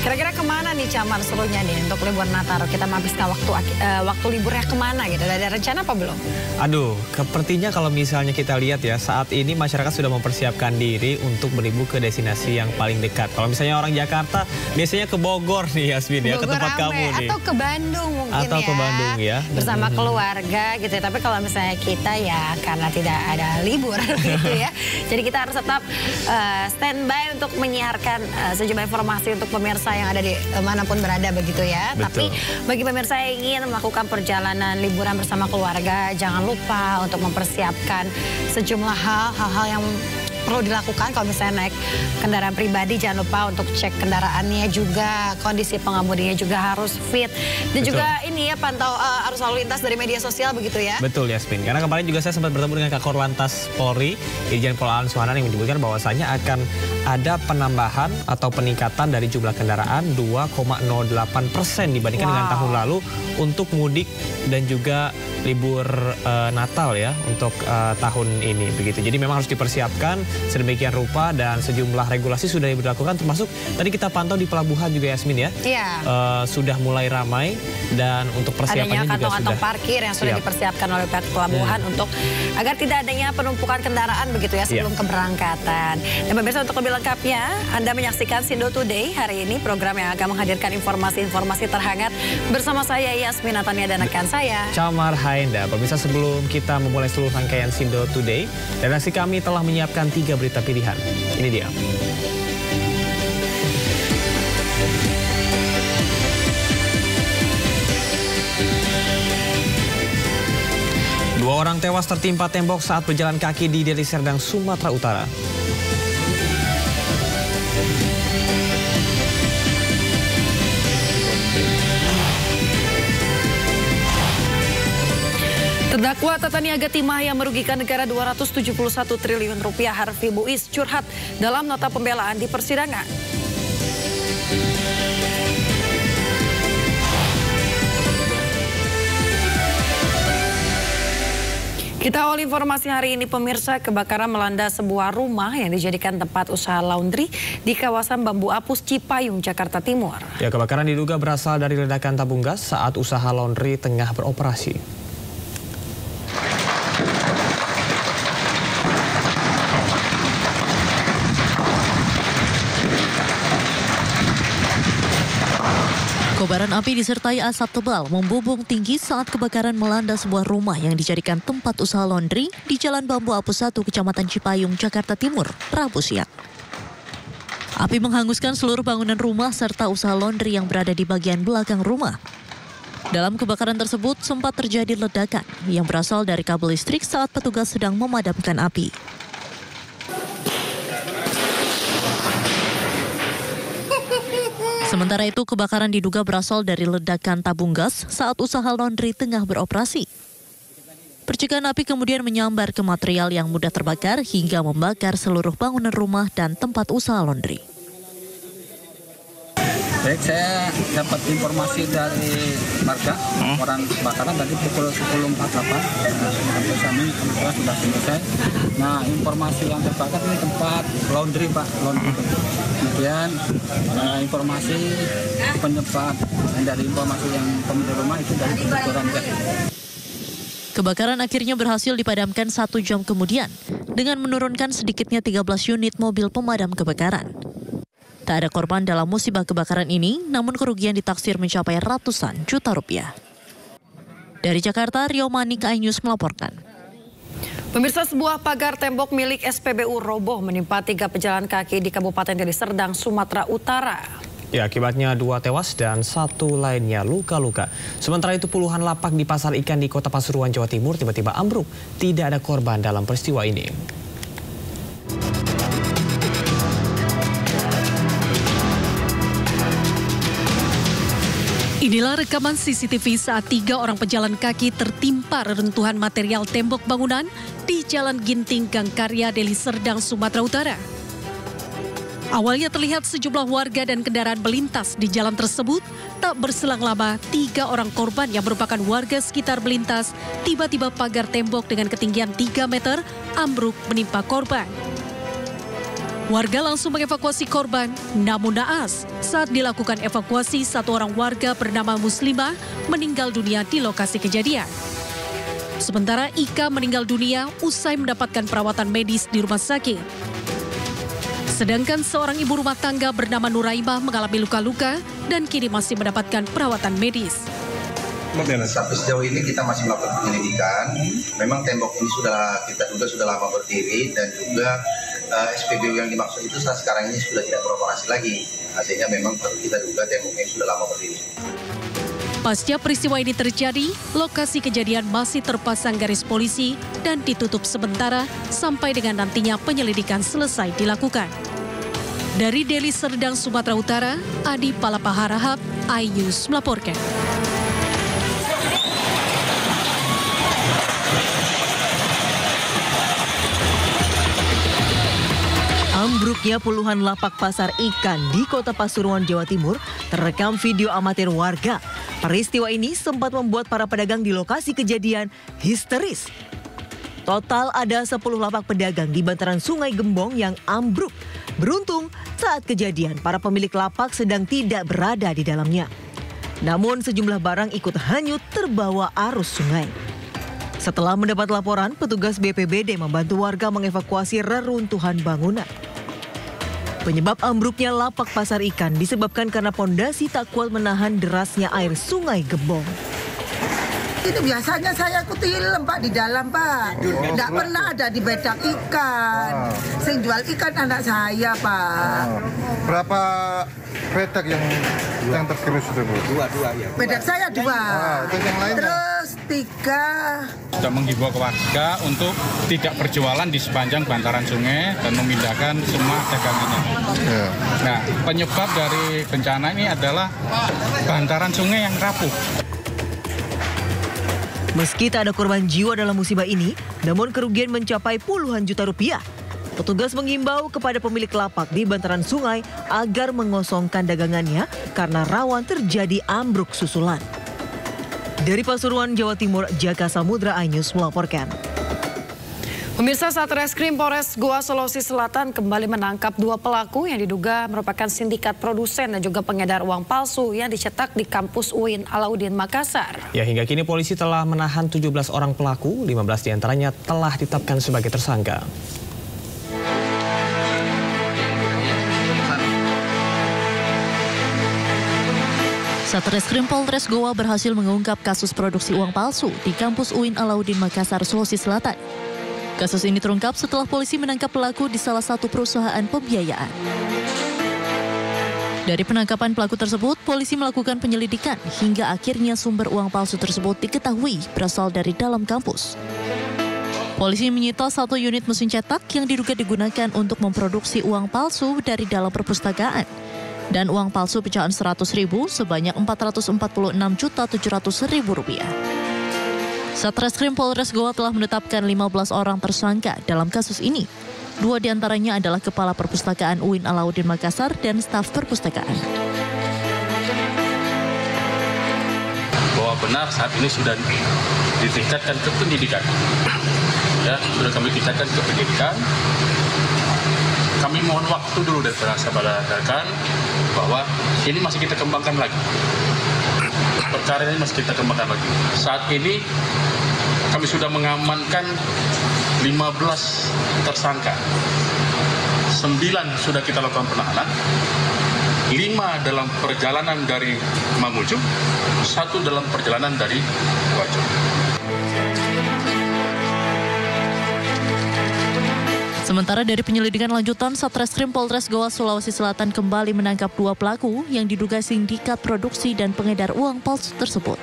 Kira-kira kemana nih Camar serunya nih untuk liburan Nataru? Kita menghabiskan waktu liburnya kemana gitu? Ada rencana apa belum? Aduh, sepertinya kalau misalnya kita lihat ya, saat ini masyarakat sudah mempersiapkan diri untuk berlibur ke destinasi yang paling dekat. Kalau misalnya orang Jakarta, biasanya ke Bogor nih Yasmin ya, ke tempat kamu nih. Atau ke Bandung mungkin atau ke Bandung ya. Bersama keluarga gitu ya. Tapi kalau misalnya kita ya karena tidak ada libur gitu ya. Jadi kita harus tetap standby untuk menyiarkan sejumlah informasi untuk pemirsa yang ada di manapun berada begitu ya. Betul. Tapi bagi pemirsa yang ingin melakukan perjalanan liburan bersama keluarga, jangan lupa untuk mempersiapkan sejumlah hal-hal yang perlu dilakukan. Kalau misalnya naik kendaraan pribadi, jangan lupa untuk cek kendaraannya juga, kondisi pengemudinya juga harus fit. Dan Betul. juga ini ya pantau arus lalu lintas dari media sosial begitu ya. Betul Yasmin, karena kemarin juga saya sempat bertemu dengan Kakor Lantas Polri, Irjen Pol Aan Suhanan, yang menyebutkan bahwasanya akan ada penambahan atau peningkatan dari jumlah kendaraan 2,08% dibandingkan dengan tahun lalu untuk mudik dan juga libur Natal ya untuk tahun ini begitu. Jadi memang harus dipersiapkan sedemikian rupa dan sejumlah regulasi sudah diberlakukan, termasuk tadi kita pantau di pelabuhan juga Yasmin ya. Iya. Sudah mulai ramai dan untuk persiapannya adanya juga kantong-kantong sudah parkir yang sudah dipersiapkan oleh pihak pelabuhan untuk agar tidak adanya penumpukan kendaraan begitu ya sebelum keberangkatan. Dan pemirsa, untuk lebih lengkapnya Anda menyaksikan Sindo Today hari ini, program yang akan menghadirkan informasi-informasi terhangat bersama saya Yasmin Natania dan rekan saya Camar Haenda. Pemirsa, sebelum kita memulai seluruh rangkaian Sindo Today, redaksi kami telah menyiapkan 3 berita pilihan. Ini dia. Dua orang tewas tertimpa tembok saat berjalan kaki di Deli Serdang, Sumatera Utara. Terdakwa Tata Niaga Timah yang merugikan negara 271 triliun rupiah Harvey Muiz curhat dalam nota pembelaan di persidangan. Kita awal informasi hari ini pemirsa, kebakaran melanda sebuah rumah yang dijadikan tempat usaha laundry di kawasan Bambu Apus, Cipayung, Jakarta Timur. Ya, kebakaran diduga berasal dari ledakan tabung gas saat usaha laundry tengah beroperasi. Kobaran api disertai asap tebal membubung tinggi saat kebakaran melanda sebuah rumah yang dijadikan tempat usaha laundry di Jalan Bambu Apus 1, Kecamatan Cipayung, Jakarta Timur, Rabu siang. Api menghanguskan seluruh bangunan rumah serta usaha laundry yang berada di bagian belakang rumah. Dalam kebakaran tersebut sempat terjadi ledakan yang berasal dari kabel listrik saat petugas sedang memadamkan api. Sementara itu, kebakaran diduga berasal dari ledakan tabung gas saat usaha laundry tengah beroperasi. Percikan api kemudian menyambar ke material yang mudah terbakar hingga membakar seluruh bangunan rumah dan tempat usaha laundry. Baik, saya dapat informasi dari warga orang kebakaran tadi pukul 10.48 sampai kami kebetulan sudah selesai. Nah, informasi yang terbakar ini tempat laundry Pak, laundry. Kemudian informasi penyebab dari informasi yang pemilik rumah itu dari kebocoran gas. Kebakaran akhirnya berhasil dipadamkan 1 jam kemudian dengan menurunkan sedikitnya 13 unit mobil pemadam kebakaran. Tak ada korban dalam musibah kebakaran ini, namun kerugian ditaksir mencapai ratusan juta rupiah. Dari Jakarta, Rio Manik, iNews melaporkan. Pemirsa, sebuah pagar tembok milik SPBU roboh menimpa 3 pejalan kaki di Kabupaten Deli Serdang, Sumatera Utara. Ya, akibatnya 2 tewas dan 1 lainnya luka-luka. Sementara itu puluhan lapak di pasar ikan di Kota Pasuruan, Jawa Timur tiba-tiba ambruk. Tidak ada korban dalam peristiwa ini. Inilah rekaman CCTV saat 3 orang pejalan kaki tertimpa reruntuhan material tembok bangunan di Jalan Ginting, Gang Karya, Deli Serdang, Sumatera Utara. Awalnya terlihat sejumlah warga dan kendaraan melintas di jalan tersebut. Tak berselang lama, 3 orang korban yang merupakan warga sekitar melintas. Tiba-tiba pagar tembok dengan ketinggian 3 meter ambruk menimpa korban. Warga langsung mengevakuasi korban, namun naas saat dilakukan evakuasi satu orang warga bernama Muslimah meninggal dunia di lokasi kejadian. Sementara Ika meninggal dunia usai mendapatkan perawatan medis di rumah sakit. Sedangkan seorang ibu rumah tangga bernama Nuraimah mengalami luka-luka dan kini masih mendapatkan perawatan medis. Sampai sejauh ini kita masih melakukan penyelidikan. Memang tembok ini kita duga sudah lama berdiri dan juga SPBU yang dimaksud itu sekarang ini sudah tidak beroperasi lagi. Sehingga memang kita duga temboknya sudah lama berdiri. Pasca peristiwa ini terjadi, lokasi kejadian masih terpasang garis polisi dan ditutup sementara sampai dengan nantinya penyelidikan selesai dilakukan. Dari Deli Serdang, Sumatera Utara, Adi Palapaharahap, iNews melaporkan. Ambruknya puluhan lapak pasar ikan di Kota Pasuruan, Jawa Timur terekam video amatir warga. Peristiwa ini sempat membuat para pedagang di lokasi kejadian histeris. Total ada 10 lapak pedagang di bantaran Sungai Gembong yang ambruk. Beruntung saat kejadian para pemilik lapak sedang tidak berada di dalamnya. Namun sejumlah barang ikut hanyut terbawa arus sungai. Setelah mendapat laporan, petugas BPBD membantu warga mengevakuasi reruntuhan bangunan. Penyebab ambruknya lapak pasar ikan disebabkan karena pondasi tak kuat menahan derasnya air Sungai Gembong. Itu biasanya saya kutilam Pak di dalam Pak. Tidak pernah ada di bedak ikan. Sing jual ikan anak saya Pak. Berapa bedak yang tergerus itu Bu? Dua ya. Bedak saya 2. Yang lainnya? Terus 3. Sudah menghimbau ke warga untuk tidak berjualan di sepanjang bantaran sungai dan memindahkan semua dagangannya. Ya. Nah, penyebab dari bencana ini adalah bantaran sungai yang rapuh. Meski tak ada korban jiwa dalam musibah ini, namun kerugian mencapai puluhan juta rupiah. Petugas mengimbau kepada pemilik lapak di bantaran sungai agar mengosongkan dagangannya karena rawan terjadi ambruk susulan. Dari Pasuruan, Jawa Timur, Jaka Samudra, iNews melaporkan. Pemirsa, Satreskrim Polres Goa, Sulawesi Selatan kembali menangkap 2 pelaku yang diduga merupakan sindikat produsen dan juga pengedar uang palsu yang dicetak di kampus UIN Alauddin Makassar. Ya, hingga kini polisi telah menahan 17 orang pelaku, 15 diantaranya telah ditetapkan sebagai tersangka. Satreskrim Polres Goa berhasil mengungkap kasus produksi uang palsu di kampus UIN Alauddin Makassar, Sulawesi Selatan. Kasus ini terungkap setelah polisi menangkap pelaku di salah satu perusahaan pembiayaan. Dari penangkapan pelaku tersebut, polisi melakukan penyelidikan hingga akhirnya sumber uang palsu tersebut diketahui berasal dari dalam kampus. Polisi menyita 1 unit mesin cetak yang diduga digunakan untuk memproduksi uang palsu dari dalam perpustakaan dan uang palsu pecahan 100.000 sebanyak Rp446.700.000. Satreskrim Polres Goa telah menetapkan 15 orang tersangka dalam kasus ini. 2 diantaranya adalah Kepala Perpustakaan UIN Alauddin Makassar dan staf perpustakaan. Bahwa benar saat ini sudah ditingkatkan ke pendidikan. Ya, sudah kami tingkatkan ke pendidikan. Kami mohon waktu dulu dari sahabat rekan bahwa ini masih kita kembangkan lagi. Perkara ini masih kita kembangkan lagi. Saat ini kami sudah mengamankan 15 tersangka. 9 sudah kita lakukan penahanan. 5 dalam perjalanan dari Mamuju, 1 dalam perjalanan dari Wajo. Sementara dari penyelidikan lanjutan, Satreskrim Polres Goa, Sulawesi Selatan kembali menangkap 2 pelaku yang diduga sindikat produksi dan pengedar uang palsu tersebut.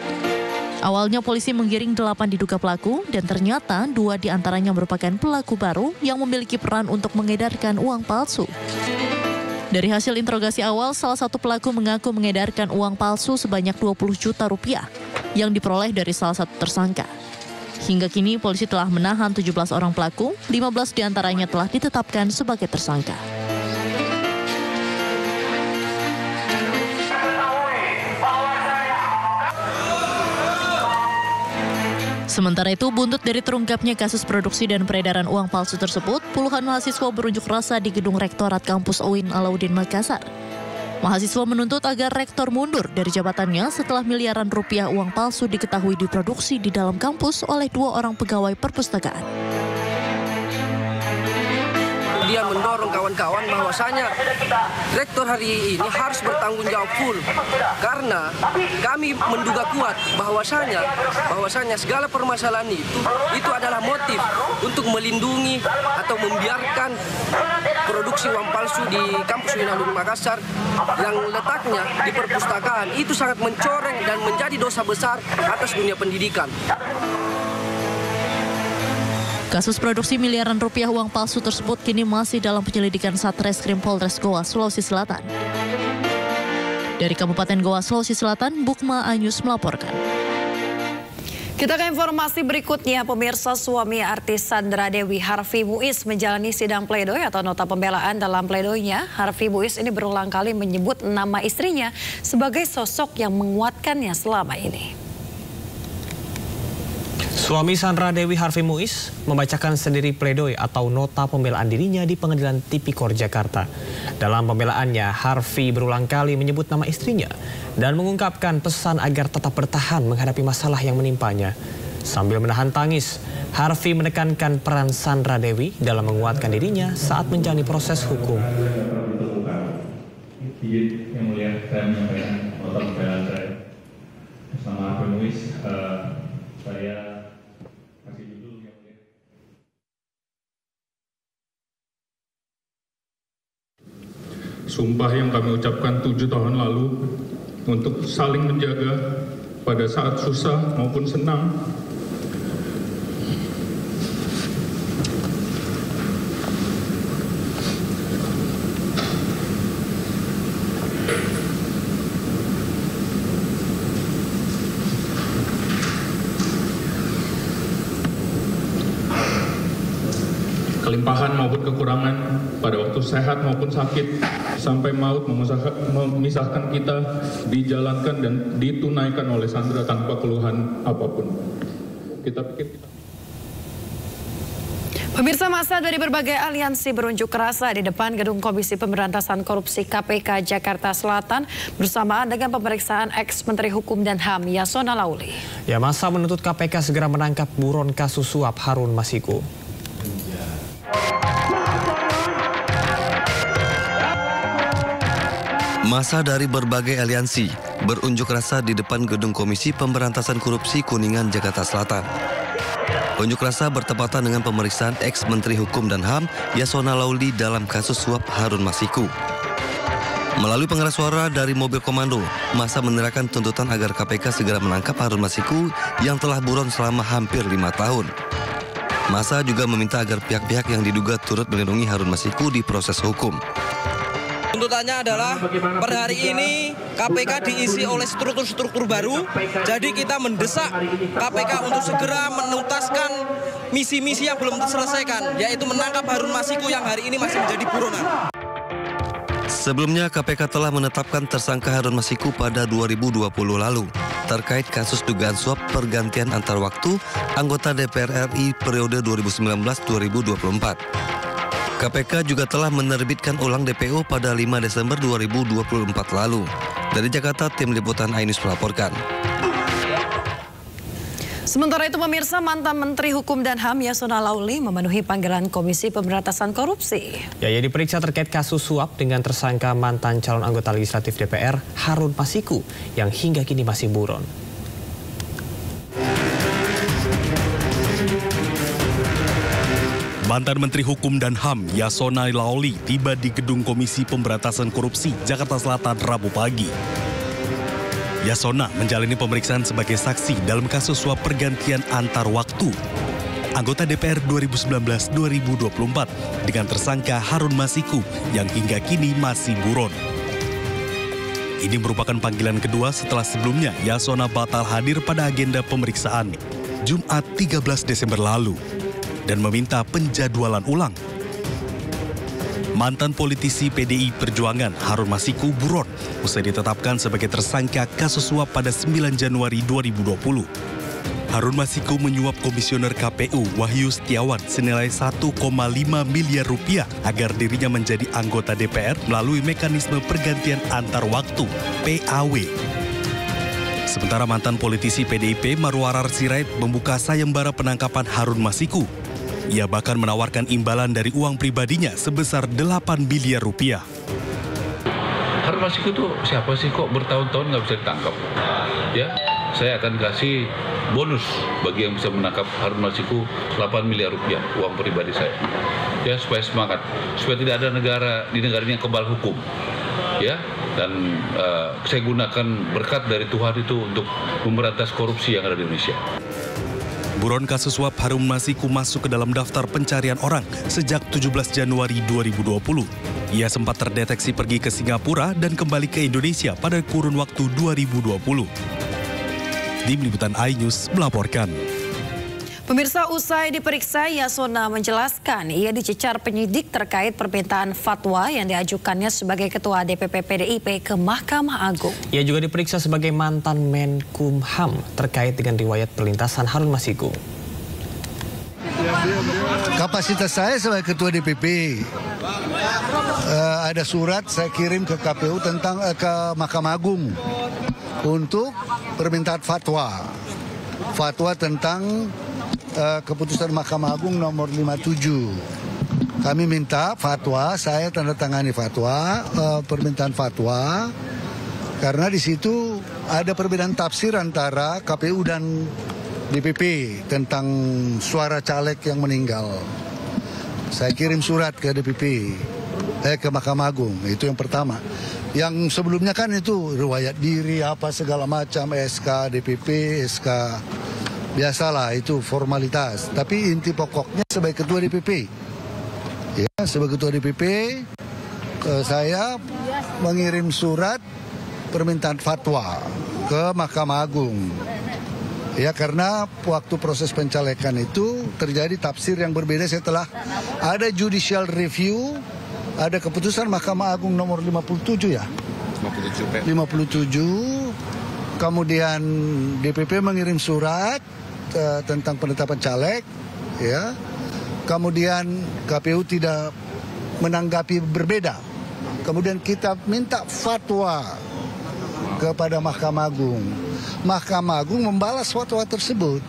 Awalnya polisi menggiring 8 diduga pelaku dan ternyata 2 diantaranya merupakan pelaku baru yang memiliki peran untuk mengedarkan uang palsu. Dari hasil interogasi awal, salah satu pelaku mengaku mengedarkan uang palsu sebanyak 20 juta rupiah yang diperoleh dari salah satu tersangka. Hingga kini polisi telah menahan 17 orang pelaku, 15 diantaranya telah ditetapkan sebagai tersangka. Sementara itu, buntut dari terungkapnya kasus produksi dan peredaran uang palsu tersebut, puluhan mahasiswa berunjuk rasa di gedung Rektorat Kampus UIN Alauddin Makassar. Mahasiswa menuntut agar rektor mundur dari jabatannya setelah miliaran rupiah uang palsu diketahui diproduksi di dalam kampus oleh 2 orang pegawai perpustakaan. Dia mendorong kawan-kawan bahwasanya rektor hari ini harus bertanggung jawab full, karena kami menduga kuat bahwasanya segala permasalahan itu adalah motif untuk melindungi atau membiarkan produksi uang palsu di kampus UIN Alauddin Makassar yang letaknya di perpustakaan. Itu sangat mencoreng dan menjadi dosa besar atas dunia pendidikan. Kasus produksi miliaran rupiah uang palsu tersebut kini masih dalam penyelidikan Satreskrim Polres Goa, Sulawesi Selatan. Dari Kabupaten Goa, Sulawesi Selatan, Bukma Anyus melaporkan. Kita ke informasi berikutnya. Pemirsa, suami artis Sandra Dewi, Harvey Muiz, menjalani sidang pledoi atau nota pembelaan. Dalam pledoinya, Harvey Muiz ini berulang kali menyebut nama istrinya sebagai sosok yang menguatkannya selama ini. Suami Sandra Dewi, Harvey Muiz, membacakan sendiri pledoi atau nota pembelaan dirinya di Pengadilan Tipikor Jakarta. Dalam pembelaannya, Harvey berulang kali menyebut nama istrinya dan mengungkapkan pesan agar tetap bertahan menghadapi masalah yang menimpanya. Sambil menahan tangis, Harvey menekankan peran Sandra Dewi dalam menguatkan dirinya saat menjalani proses hukum. Yang mulia, saya menyampaikan nota pembelaan saya bersama Harvey Muiz. Saya sumpah yang kami ucapkan 7 tahun lalu untuk saling menjaga pada saat susah maupun senang. Kelimpahan maupun kekurangan pada waktu sehat maupun sakit sampai maut memisahkan kita dijalankan dan ditunaikan oleh Sandra tanpa keluhan apapun. Pemirsa, massa dari berbagai aliansi berunjuk rasa di depan gedung Komisi Pemberantasan Korupsi KPK Jakarta Selatan bersamaan dengan pemeriksaan ex-Menteri Hukum dan HAM Yasona Lauli. Ya, massa menuntut KPK segera menangkap buron kasus suap Harun Masiku. Massa dari berbagai aliansi berunjuk rasa di depan gedung Komisi Pemberantasan Korupsi Kuningan, Jakarta Selatan. Unjuk rasa bertepatan dengan pemeriksaan ex-Menteri Hukum dan HAM Yasona Lauli dalam kasus suap Harun Masiku. Melalui pengeras suara dari mobil komando, massa menyerahkan tuntutan agar KPK segera menangkap Harun Masiku yang telah buron selama hampir 5 tahun. Massa juga meminta agar pihak-pihak yang diduga turut melindungi Harun Masiku di proses hukum. Tuntutannya adalah per hari ini KPK diisi oleh struktur-struktur baru, jadi kita mendesak KPK untuk segera menuntaskan misi-misi yang belum terselesaikan, yaitu menangkap Harun Masiku yang hari ini masih menjadi buronan. Sebelumnya KPK telah menetapkan tersangka Harun Masiku pada 2020 lalu terkait kasus dugaan suap pergantian antar waktu anggota DPR RI periode 2019-2024. KPK juga telah menerbitkan ulang DPO pada 5 Desember 2024 lalu. Dari Jakarta, tim liputan Ainus melaporkan. Sementara itu, pemirsa, mantan Menteri Hukum dan HAM Yasona Lauli memenuhi panggilan Komisi Pemberantasan Korupsi. Ya, ia diperiksa terkait kasus suap dengan tersangka mantan calon anggota legislatif DPR Harun Masiku yang hingga kini masih buron. Mantan Menteri Hukum dan HAM Yasona Lauli tiba di gedung Komisi Pemberantasan Korupsi Jakarta Selatan Rabu pagi. Yasona menjalani pemeriksaan sebagai saksi dalam kasus suap pergantian antar waktu anggota DPR 2019-2024 dengan tersangka Harun Masiku yang hingga kini masih buron. Ini merupakan panggilan kedua setelah sebelumnya Yasona batal hadir pada agenda pemeriksaan Jumat 13 Desember lalu dan meminta penjadwalan ulang. Mantan politisi PDI Perjuangan Harun Masiku buron usai ditetapkan sebagai tersangka kasus suap pada 9 Januari 2020. Harun Masiku menyuap Komisioner KPU Wahyu Setiawan senilai 1,5 miliar rupiah agar dirinya menjadi anggota DPR melalui mekanisme pergantian antar waktu (PAW). Sementara mantan politisi PDIP Marwarar Sirait membuka sayembara penangkapan Harun Masiku. Ia bahkan menawarkan imbalan dari uang pribadinya sebesar 8 miliar rupiah. Harun Masiku itu siapa sih kok bertahun-tahun nggak bisa ditangkap? Ya, saya akan kasih bonus bagi yang bisa menangkap Harun Masiku 8 miliar rupiah uang pribadi saya. Ya, supaya semangat, supaya tidak ada negara di negara ini yang kebal hukum. Ya, dan saya gunakan berkat dari Tuhan itu untuk memberantas korupsi yang ada di Indonesia. Buron kasus suap Harun Masiku masuk ke dalam daftar pencarian orang sejak 17 Januari 2020. Ia sempat terdeteksi pergi ke Singapura dan kembali ke Indonesia pada kurun waktu 2020. Tim Liputan iNews melaporkan. Pemirsa, usai diperiksa, Yasona menjelaskan ia dicecar penyidik terkait permintaan fatwa yang diajukannya sebagai Ketua DPP PDIP ke Mahkamah Agung. Ia juga diperiksa sebagai mantan Menkumham terkait dengan riwayat perlintasan Harun Masiku. Kapasitas saya sebagai Ketua DPP, ada surat saya kirim ke KPU tentang ke Mahkamah Agung untuk permintaan fatwa tentang keputusan Mahkamah Agung nomor 57. Kami minta fatwa, saya tanda tangani fatwa, permintaan fatwa, karena di situ ada perbedaan tafsir antara KPU dan DPP tentang suara caleg yang meninggal. Saya kirim surat ke DPP, ke Mahkamah Agung, itu yang pertama. Yang sebelumnya kan itu riwayat diri, apa segala macam, SK, DPP, SK. Biasalah itu formalitas, tapi inti pokoknya sebagai Ketua DPP, ya sebagai Ketua DPP, saya mengirim surat permintaan fatwa ke Mahkamah Agung, ya karena waktu proses pencalekan itu terjadi tafsir yang berbeda setelah ada judicial review, ada keputusan Mahkamah Agung nomor 57 ya, 57, kemudian DPP mengirim surat tentang penetapan caleg, ya. Kemudian KPU tidak menanggapi berbeda. Kemudian kita minta fatwa kepada Mahkamah Agung. Mahkamah Agung membalas fatwa tersebut,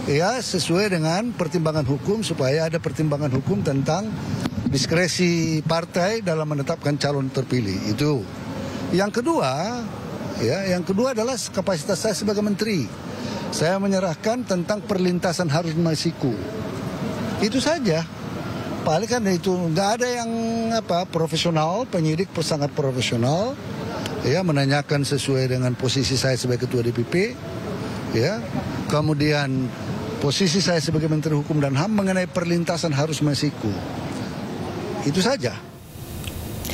ya sesuai dengan pertimbangan hukum supaya ada pertimbangan hukum tentang diskresi partai dalam menetapkan calon terpilih. Itu. Yang kedua, ya, yang kedua adalah kapasitas saya sebagai menteri. Saya menyerahkan tentang perlintasan Harun Masiku. Itu saja. Paling kan itu nggak ada yang profesional, penyidik sangat profesional, ya menanyakan sesuai dengan posisi saya sebagai Ketua DPP, ya. Kemudian posisi saya sebagai Menteri Hukum dan HAM mengenai perlintasan Harun Masiku. Itu saja.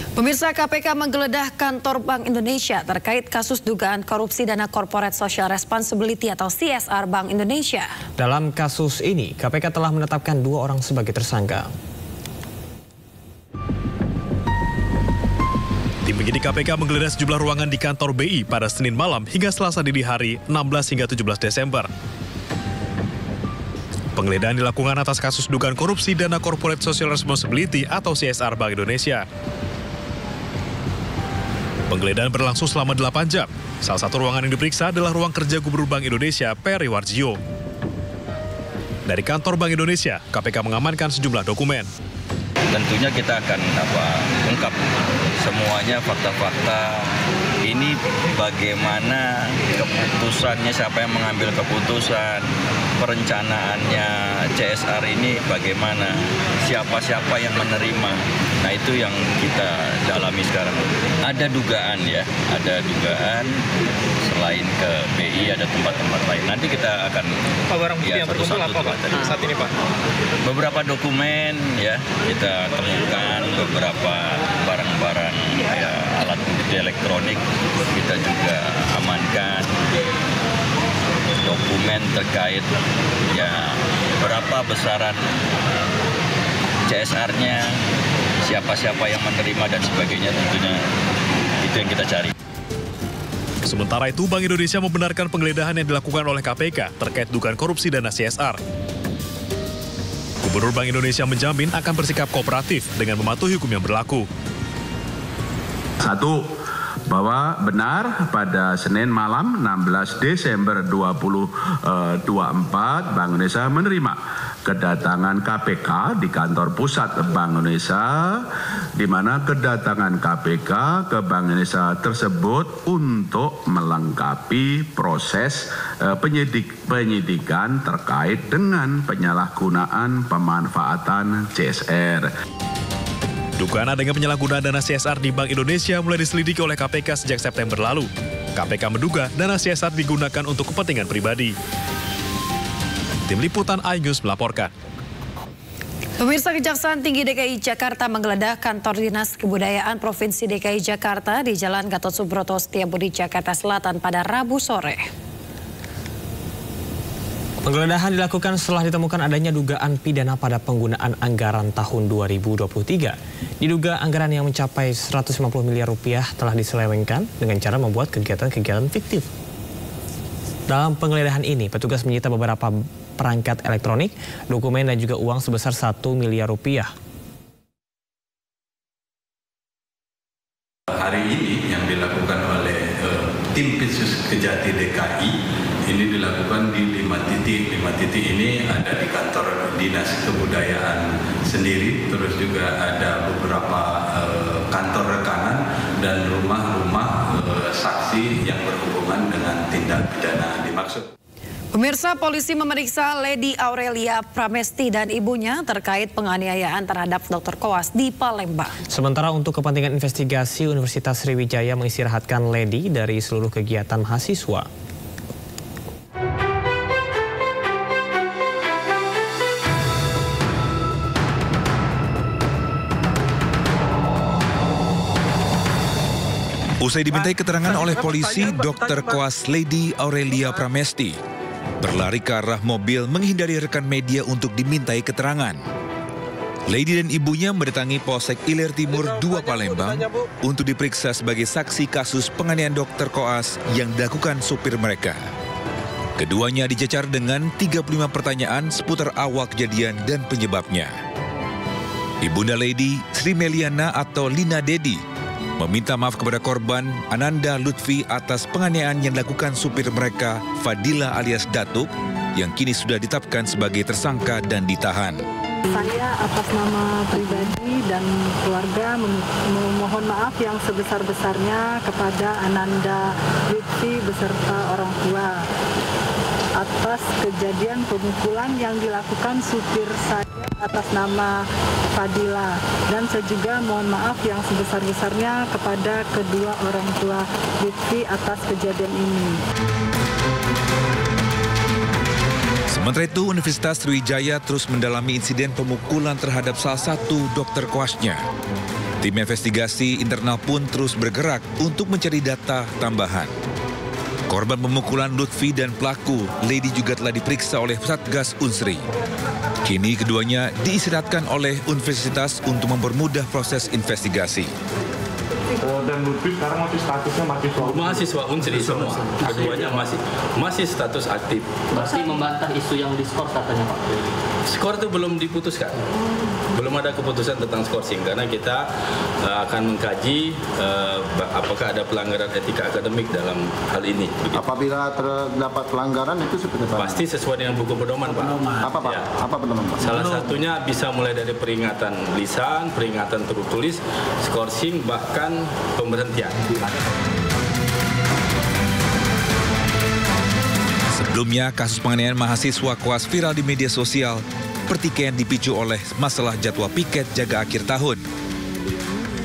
Pemirsa, KPK menggeledah kantor Bank Indonesia terkait kasus dugaan korupsi dana Corporate Social Responsibility atau CSR Bank Indonesia. Dalam kasus ini, KPK telah menetapkan 2 orang sebagai tersangka. Tim penyidik KPK menggeledah sejumlah ruangan di kantor BI pada Senin malam hingga Selasa dini hari 16 hingga 17 Desember. Penggeledahan dilakukan atas kasus dugaan korupsi dana Corporate Social Responsibility atau CSR Bank Indonesia. Penggeledahan berlangsung selama 8 jam. Salah satu ruangan yang diperiksa adalah ruang kerja Gubernur Bank Indonesia, Peri Warjio. Dari kantor Bank Indonesia, KPK mengamankan sejumlah dokumen. Tentunya kita akan ungkap semuanya fakta-fakta ini, bagaimana keputusannya, siapa yang mengambil keputusan, perencanaannya CSR ini bagaimana, siapa-siapa yang menerima. Nah itu yang kita dalami sekarang. Ada dugaan ya, ada dugaan selain ke BI ada tempat-tempat lain. Nanti kita akan barang bukti yang terkumpul apa Pak saat ini Pak? Beberapa dokumen ya kita temukan, beberapa barang-barang ya, alat bukti elektronik kita juga amankan. Dokumen terkait ya berapa besaran CSR-nya, siapa-siapa yang menerima dan sebagainya, tentunya itu yang kita cari. Sementara itu, Bank Indonesia membenarkan penggeledahan yang dilakukan oleh KPK terkait dugaan korupsi dana CSR. Gubernur Bank Indonesia menjamin akan bersikap kooperatif dengan mematuhi hukum yang berlaku. Satu, bahwa benar pada Senin malam 16 Desember 2024 Bank Indonesia menerima kedatangan KPK di kantor pusat Bank Indonesia, di mana kedatangan KPK ke Bank Indonesia tersebut untuk melengkapi proses penyidikan terkait dengan penyalahgunaan pemanfaatan CSR. Dugaan adanya penyalahgunaan dana CSR di Bank Indonesia mulai diselidiki oleh KPK sejak September lalu. KPK menduga dana CSR digunakan untuk kepentingan pribadi. Tim Liputan iNews melaporkan. Pemirsa, Kejaksaan Tinggi DKI Jakarta menggeledah kantor Dinas Kebudayaan Provinsi DKI Jakarta di Jalan Gatot Subroto Setiabudi, Jakarta Selatan pada Rabu sore. Penggeledahan dilakukan setelah ditemukan adanya dugaan pidana pada penggunaan anggaran tahun 2023. Diduga anggaran yang mencapai 150 miliar rupiah telah diselewengkan dengan cara membuat kegiatan-kegiatan fiktif. Dalam penggeledahan ini, petugas menyita beberapa perangkat elektronik, dokumen dan juga uang sebesar 1 miliar rupiah. Hari ini yang dilakukan oleh tim Khusus Kejati DKI ini dilakukan di 5 titik. 5 titik ini ada di kantor Dinas Kebudayaan sendiri, terus juga ada beberapa kantor rekanan dan rumah-rumah saksi yang berhubungan dengan tindak pidana dimaksud. Pemirsa, polisi memeriksa Lady Aurelia Pramesti dan ibunya terkait penganiayaan terhadap Dr. Koas di Palembang. Sementara untuk kepentingan investigasi, Universitas Sriwijaya mengistirahatkan Lady dari seluruh kegiatan mahasiswa. Usai dimintai keterangan oleh polisi, Dr. Koas Lady Aurelia Pramesti berlari ke arah mobil menghindari rekan media untuk dimintai keterangan. Lady dan ibunya mendatangi Polsek Ilir Timur 2 Palembang untuk diperiksa sebagai saksi kasus penganiayaan Dr. Koas yang dilakukan supir mereka. Keduanya dicecar dengan 35 pertanyaan seputar awal kejadian dan penyebabnya. Ibunda Lady, Sri Meliana atau Lina Dedi, meminta maaf kepada korban Ananda Lutfi atas penganiayaan yang dilakukan supir mereka Fadila alias Datuk yang kini sudah ditetapkan sebagai tersangka dan ditahan. Saya atas nama pribadi dan keluarga memohon maaf yang sebesar-besarnya kepada Ananda Lutfi beserta orang tua atas kejadian pemukulan yang dilakukan supir saya atas nama Fadila, dan saya juga mohon maaf yang sebesar-besarnya kepada kedua orang tua Lutfi atas kejadian ini. Sementara itu, Universitas Sriwijaya terus mendalami insiden pemukulan terhadap salah satu dokter koasnya. Tim investigasi internal pun terus bergerak untuk mencari data tambahan. Korban pemukulan Lutfi dan pelaku, Lady juga telah diperiksa oleh Satgas Unsri. Kini keduanya diistirahatkan oleh universitas untuk mempermudah proses investigasi. Dan Lutfi sekarang masih statusnya mahasiswa Unsri semua. Keduanya masih status aktif. Berarti membantah isu yang diskors katanya Pak? Skor itu belum diputuskan. Belum ada keputusan tentang skorsing karena kita akan mengkaji apakah ada pelanggaran etika akademik dalam hal ini. Begitu. Apabila terdapat pelanggaran itu seperti apa? Pasti sesuai dengan buku pedoman, Pak. Apa Pak? Ya. Apa pedoman Pak? Salah satunya bisa mulai dari peringatan lisan, peringatan tertulis, skorsing, bahkan pemberhentian. Sebelumnya, kasus penganiayaan mahasiswa koas viral di media sosial. Pertikaian dipicu oleh masalah jadwal piket jaga akhir tahun.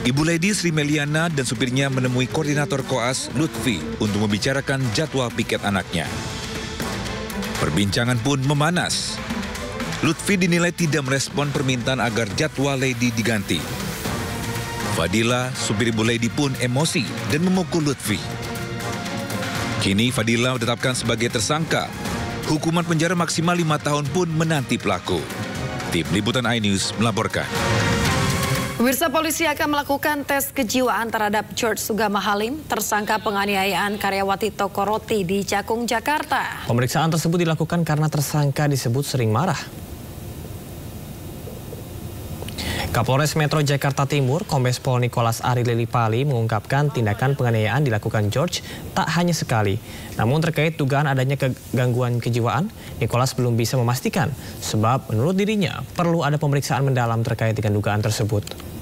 Ibu Lady Sri Meliana dan supirnya menemui koordinator koas Lutfi untuk membicarakan jadwal piket anaknya. Perbincangan pun memanas. Lutfi dinilai tidak merespon permintaan agar jadwal Lady diganti. Fadila, supir Ibu Lady pun emosi dan memukul Lutfi. Kini Fadila ditetapkan sebagai tersangka. Hukuman penjara maksimal 5 tahun pun menanti pelaku. Tim Liputan iNews melaporkan. Pemirsa, polisi akan melakukan tes kejiwaan terhadap George Sugama Halim, tersangka penganiayaan karyawati toko roti di Cakung, Jakarta. Pemeriksaan tersebut dilakukan karena tersangka disebut sering marah. Kapolres Metro Jakarta Timur, Kombes Pol Nicholas Ari Lilipali mengungkapkan tindakan penganiayaan dilakukan George tak hanya sekali. Namun terkait dugaan adanya gangguan kejiwaan, Nicholas belum bisa memastikan sebab menurut dirinya perlu ada pemeriksaan mendalam terkait dengan dugaan tersebut.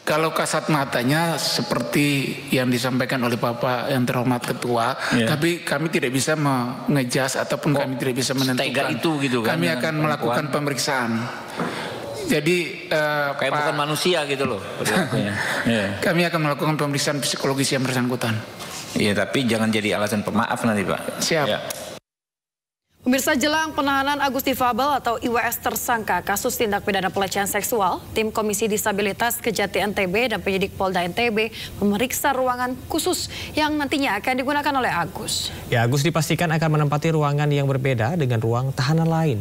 Kalau kasat matanya seperti yang disampaikan oleh Bapak yang terhormat Ketua, tapi kami tidak bisa mengejas ataupun kami tidak bisa menentukan. Itu gitu kan? Kami akan melakukan pemeriksaan. Jadi kayak bukan manusia gitu loh. Kami akan melakukan pemeriksaan psikologis yang bersangkutan. Iya, tapi jangan jadi alasan pemaaf nanti, Pak. Siap. Ya. Pemirsa, jelang penahanan Agus Difabel atau IWS tersangka kasus tindak pidana pelecehan seksual, tim Komisi Disabilitas Kejati NTB dan penyidik Polda NTB memeriksa ruangan khusus yang nantinya akan digunakan oleh Agus. Ya, Agus dipastikan akan menempati ruangan yang berbeda dengan ruang tahanan lain.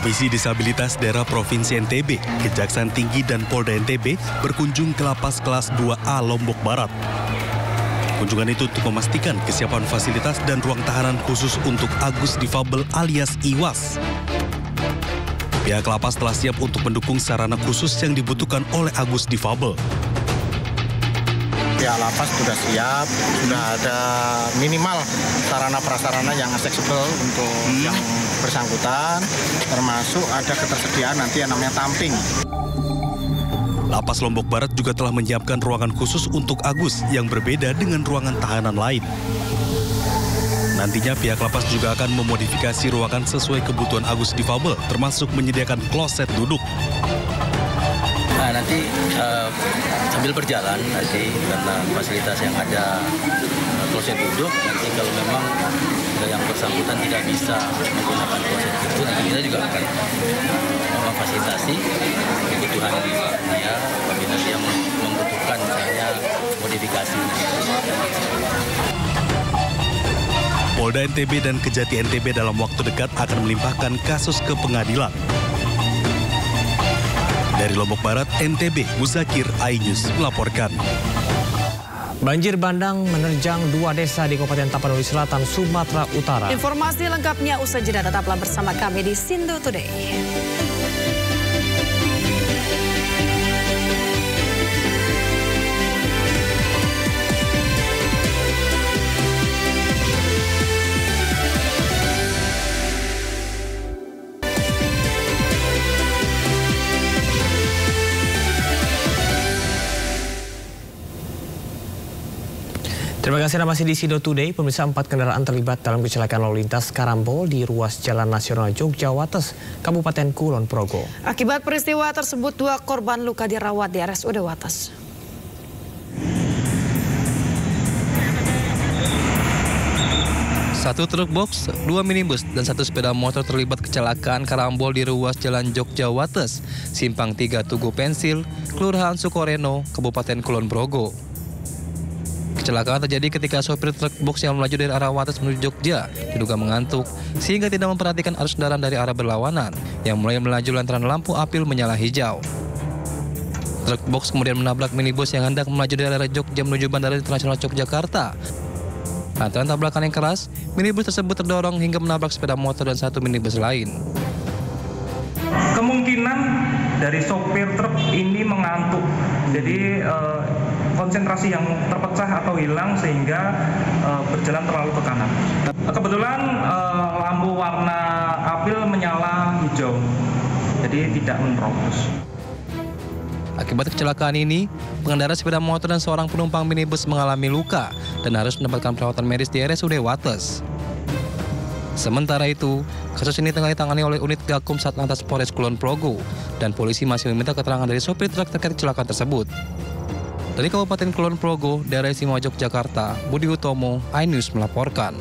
Komisi Disabilitas Daerah Provinsi NTB, Kejaksaan Tinggi dan Polda NTB berkunjung ke Lapas Kelas 2A Lombok Barat. Kunjungan itu untuk memastikan kesiapan fasilitas dan ruang tahanan khusus untuk Agus Difabel alias Iwas. Pihak lapas telah siap untuk mendukung sarana khusus yang dibutuhkan oleh Agus Difabel. Pihak lapas sudah siap, sudah ada minimal sarana-prasarana yang aksesibel untuk yang bersangkutan, termasuk ada ketersediaan nanti yang namanya tamping. Lapas Lombok Barat juga telah menyiapkan ruangan khusus untuk Agus yang berbeda dengan ruangan tahanan lain. Nantinya pihak lapas juga akan memodifikasi ruangan sesuai kebutuhan Agus Difabel, termasuk menyediakan kloset duduk. Nah, nanti sambil berjalan nanti karena fasilitas yang ada kloset duduk, nanti kalau memang yang bersangkutan tidak bisa menggunakan kloset itu, nanti kita juga akan memfasilitasi kebutuhan dia apabila dia membutuhkan misalnya modifikasi. Polda NTB dan Kejati NTB dalam waktu dekat akan melimpahkan kasus ke pengadilan. Dari Lombok Barat, NTB, Muzakir, iNews melaporkan. Banjir bandang menerjang 2 desa di Kabupaten Tapanuli Selatan, Sumatera Utara. Informasi lengkapnya usai jeda, tetaplah bersama kami di Sindo Today. Terima kasih Anda masih di Sindo Today. Pemirsa, 4 kendaraan terlibat dalam kecelakaan lalu lintas karambol di ruas Jalan Nasional Jogja Wates, Kabupaten Kulon Progo. Akibat peristiwa tersebut, 2 korban luka dirawat di RSUD Wates. Satu truk box, 2 minibus, dan 1 sepeda motor terlibat kecelakaan karambol di ruas Jalan Jogja Wates, Simpang 3 Tugu Pensil, Kelurahan Sukoreno, Kabupaten Kulon Progo. Kecelakaan terjadi ketika sopir truk box yang melaju dari arah Wates menuju Jogja diduga mengantuk sehingga tidak memperhatikan arus kendaraan dari arah berlawanan yang mulai melaju lantaran lampu apil menyala hijau. Truk box kemudian menabrak minibus yang hendak melaju dari arah Jogja menuju Bandara Internasional Yogyakarta. Lantaran tabrakan yang keras, minibus tersebut terdorong hingga menabrak sepeda motor dan 1 minibus lain. Kemungkinan dari sopir truk ini mengantuk, jadi konsentrasi yang terpecah atau hilang sehingga berjalan terlalu ke kanan. Kebetulan lampu warna apil menyala hijau, jadi tidak menerobos. Akibat kecelakaan ini, pengendara sepeda motor dan seorang penumpang minibus mengalami luka dan harus mendapatkan perawatan medis di RSUD Wates. Sementara itu, kasus ini tengah ditangani oleh unit Gakum Satlantas Polres Kulon Progo dan polisi masih meminta keterangan dari sopir truk terkait kecelakaan tersebut. Dari Kabupaten Kulon Progo, daerah istimewa Yogyakarta, Budi Utomo, iNews melaporkan.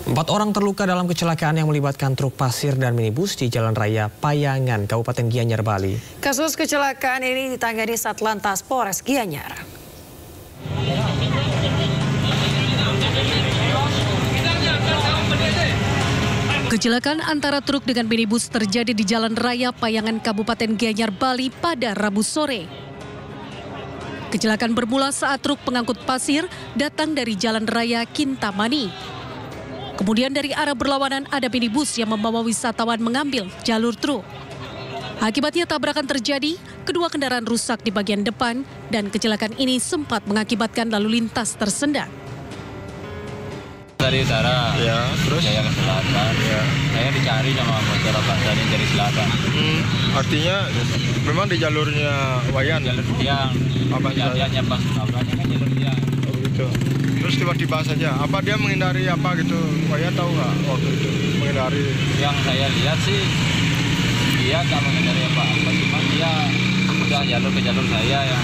4 orang terluka dalam kecelakaan yang melibatkan truk pasir dan minibus di Jalan Raya Payangan, Kabupaten Gianyar, Bali. Kasus kecelakaan ini ditangani Satlantas Polres Gianyar. Kecelakaan antara truk dengan minibus terjadi di Jalan Raya Payangan Kabupaten Gianyar, Bali pada Rabu sore. Kecelakaan bermula saat truk pengangkut pasir datang dari Jalan Raya Kintamani. Kemudian dari arah berlawanan ada minibus yang membawa wisatawan mengambil jalur truk. Akibatnya tabrakan terjadi, kedua kendaraan rusak di bagian depan dan kecelakaan ini sempat mengakibatkan lalu lintas tersendat. Dari utara, ya, terus saya ke selatan, ya. Saya dicari sama masyarakat dari selatan. Artinya memang di jalurnya Wayan? Jalur tiang. Apa jalannya pas tabrakannya kan jalur tiang. Oh gitu. Terus tiba-tiba saja, apa dia menghindari apa gitu? Wayan tahu nggak waktu itu menghindari? Yang saya lihat sih, dia nggak menghindari apa-apa, cuma dia udah jalur ke jalur saya yang.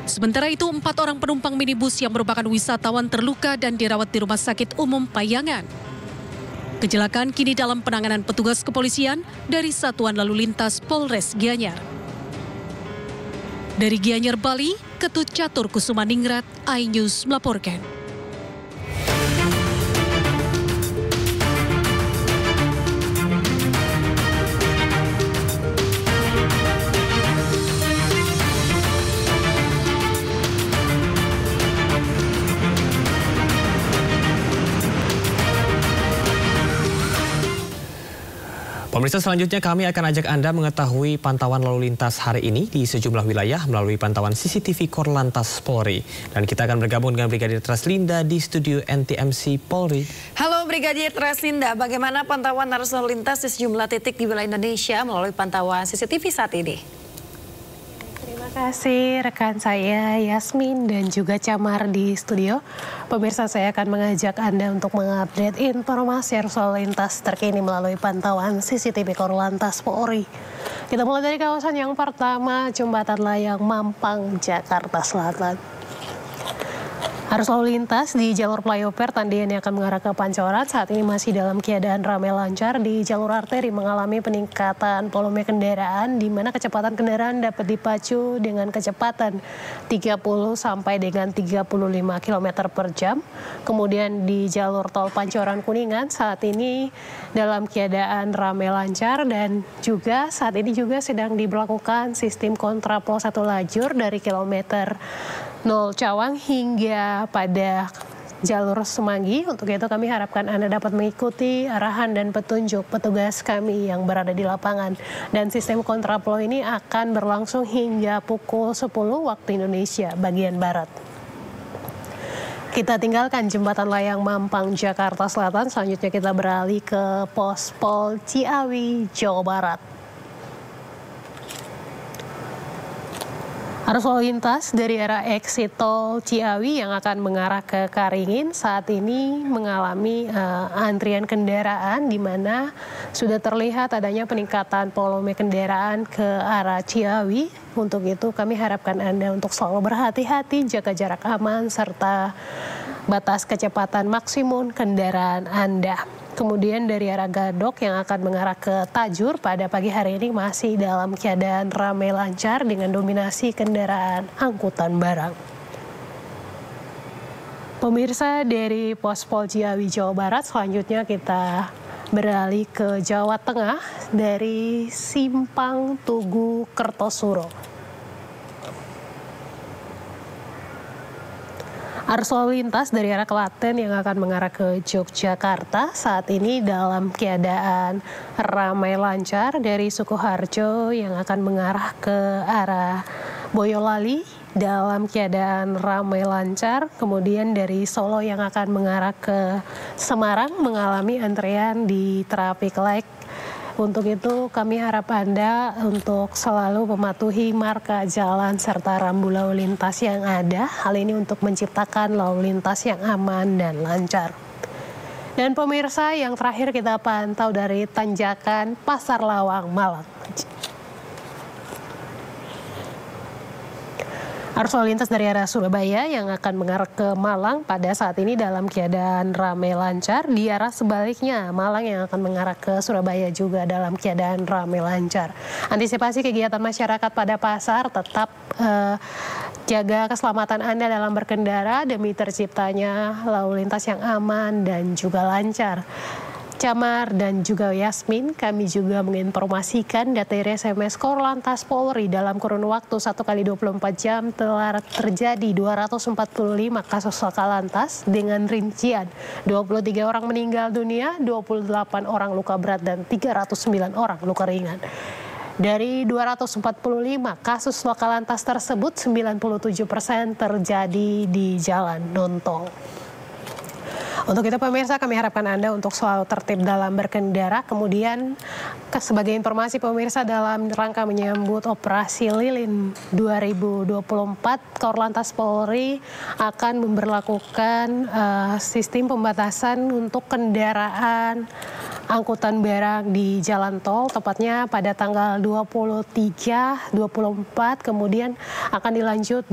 Sementara itu, 4 orang penumpang minibus yang merupakan wisatawan terluka dan dirawat di Rumah Sakit Umum Payangan. Kecelakaan kini dalam penanganan petugas kepolisian dari Satuan Lalu Lintas Polres Gianyar. Dari Gianyar, Bali, Ketut Catur Kusumaningrat, iNews melaporkan. Pemirsa, selanjutnya kami akan ajak Anda mengetahui pantauan lalu lintas hari ini di sejumlah wilayah melalui pantauan CCTV Korlantas Polri. Dan kita akan bergabung dengan Brigadir Treslinda di studio NTMC Polri. Halo Brigadir Treslinda, bagaimana pantauan arus lalu lintas di sejumlah titik di wilayah Indonesia melalui pantauan CCTV saat ini? Terima kasih rekan saya Yasmin dan juga Camar di studio. Pemirsa, saya akan mengajak Anda untuk mengupdate informasi arus lalu lintas terkini melalui pantauan CCTV Korlantas Polri. Kita mulai dari kawasan yang pertama, Jembatan Layang Mampang, Jakarta Selatan. Arus lalu lintas di jalur flyover Tendian yang akan mengarah ke Pancoran saat ini masih dalam keadaan ramai lancar. Di jalur arteri mengalami peningkatan volume kendaraan di mana kecepatan kendaraan dapat dipacu dengan kecepatan 30 sampai dengan 35 km per jam. Kemudian di jalur tol Pancoran Kuningan saat ini dalam keadaan ramai lancar dan juga saat ini juga sedang diberlakukan sistem kontraflow satu lajur dari kilometer 0 Cawang hingga pada jalur Semanggi. Untuk itu kami harapkan Anda dapat mengikuti arahan dan petunjuk petugas kami yang berada di lapangan. Dan sistem kontraflow ini akan berlangsung hingga pukul 10 waktu Indonesia bagian Barat. Kita tinggalkan Jembatan Layang Mampang, Jakarta Selatan. Selanjutnya kita beralih ke Pos Pol Ciawi, Jawa Barat. Arus lalu lintas dari arah exit tol Ciawi yang akan mengarah ke Karingin saat ini mengalami antrian kendaraan di mana sudah terlihat adanya peningkatan volume kendaraan ke arah Ciawi. Untuk itu kami harapkan Anda untuk selalu berhati-hati, jaga jarak aman serta batas kecepatan maksimum kendaraan Anda. Kemudian dari arah Gadok yang akan mengarah ke Tajur pada pagi hari ini masih dalam keadaan ramai lancar dengan dominasi kendaraan angkutan barang. Pemirsa, dari Pos Pol Ciawi, Jawa Barat, selanjutnya kita beralih ke Jawa Tengah dari Simpang Tugu Kertosuro. Arus lalu lintas dari arah Klaten yang akan mengarah ke Yogyakarta saat ini dalam keadaan ramai lancar dari Sukoharjo yang akan mengarah ke arah Boyolali dalam keadaan ramai lancar. Kemudian dari Solo yang akan mengarah ke Semarang mengalami antrean di traffic light. Untuk itu kami harap Anda untuk selalu mematuhi marka jalan serta rambu lalu lintas yang ada. Hal ini untuk menciptakan lalu lintas yang aman dan lancar. Dan pemirsa, yang terakhir kita pantau dari Tanjakan Pasar Lawang, Malang. Arus lalu lintas dari arah Surabaya yang akan mengarah ke Malang pada saat ini dalam keadaan ramai lancar. Di arah sebaliknya, Malang yang akan mengarah ke Surabaya juga dalam keadaan ramai lancar. Antisipasi kegiatan masyarakat pada pasar, tetap jaga keselamatan Anda dalam berkendara demi terciptanya lalu lintas yang aman dan juga lancar. Camar dan juga Yasmin, kami juga menginformasikan data dari SMS Korlantas Polri dalam kurun waktu 1 kali 24 jam telah terjadi 245 kasus laka lantas dengan rincian 23 orang meninggal dunia, 28 orang luka berat dan 309 orang luka ringan. Dari 245 kasus laka lantas tersebut, 97% terjadi di jalan non-tol. Untuk itu pemirsa, kami harapkan Anda untuk selalu tertib dalam berkendara. Kemudian sebagai informasi pemirsa, dalam rangka menyambut Operasi Lilin 2024, Korlantas Polri akan memberlakukan sistem pembatasan untuk kendaraan angkutan barang di jalan tol, tepatnya pada tanggal 23, 24, kemudian akan dilanjut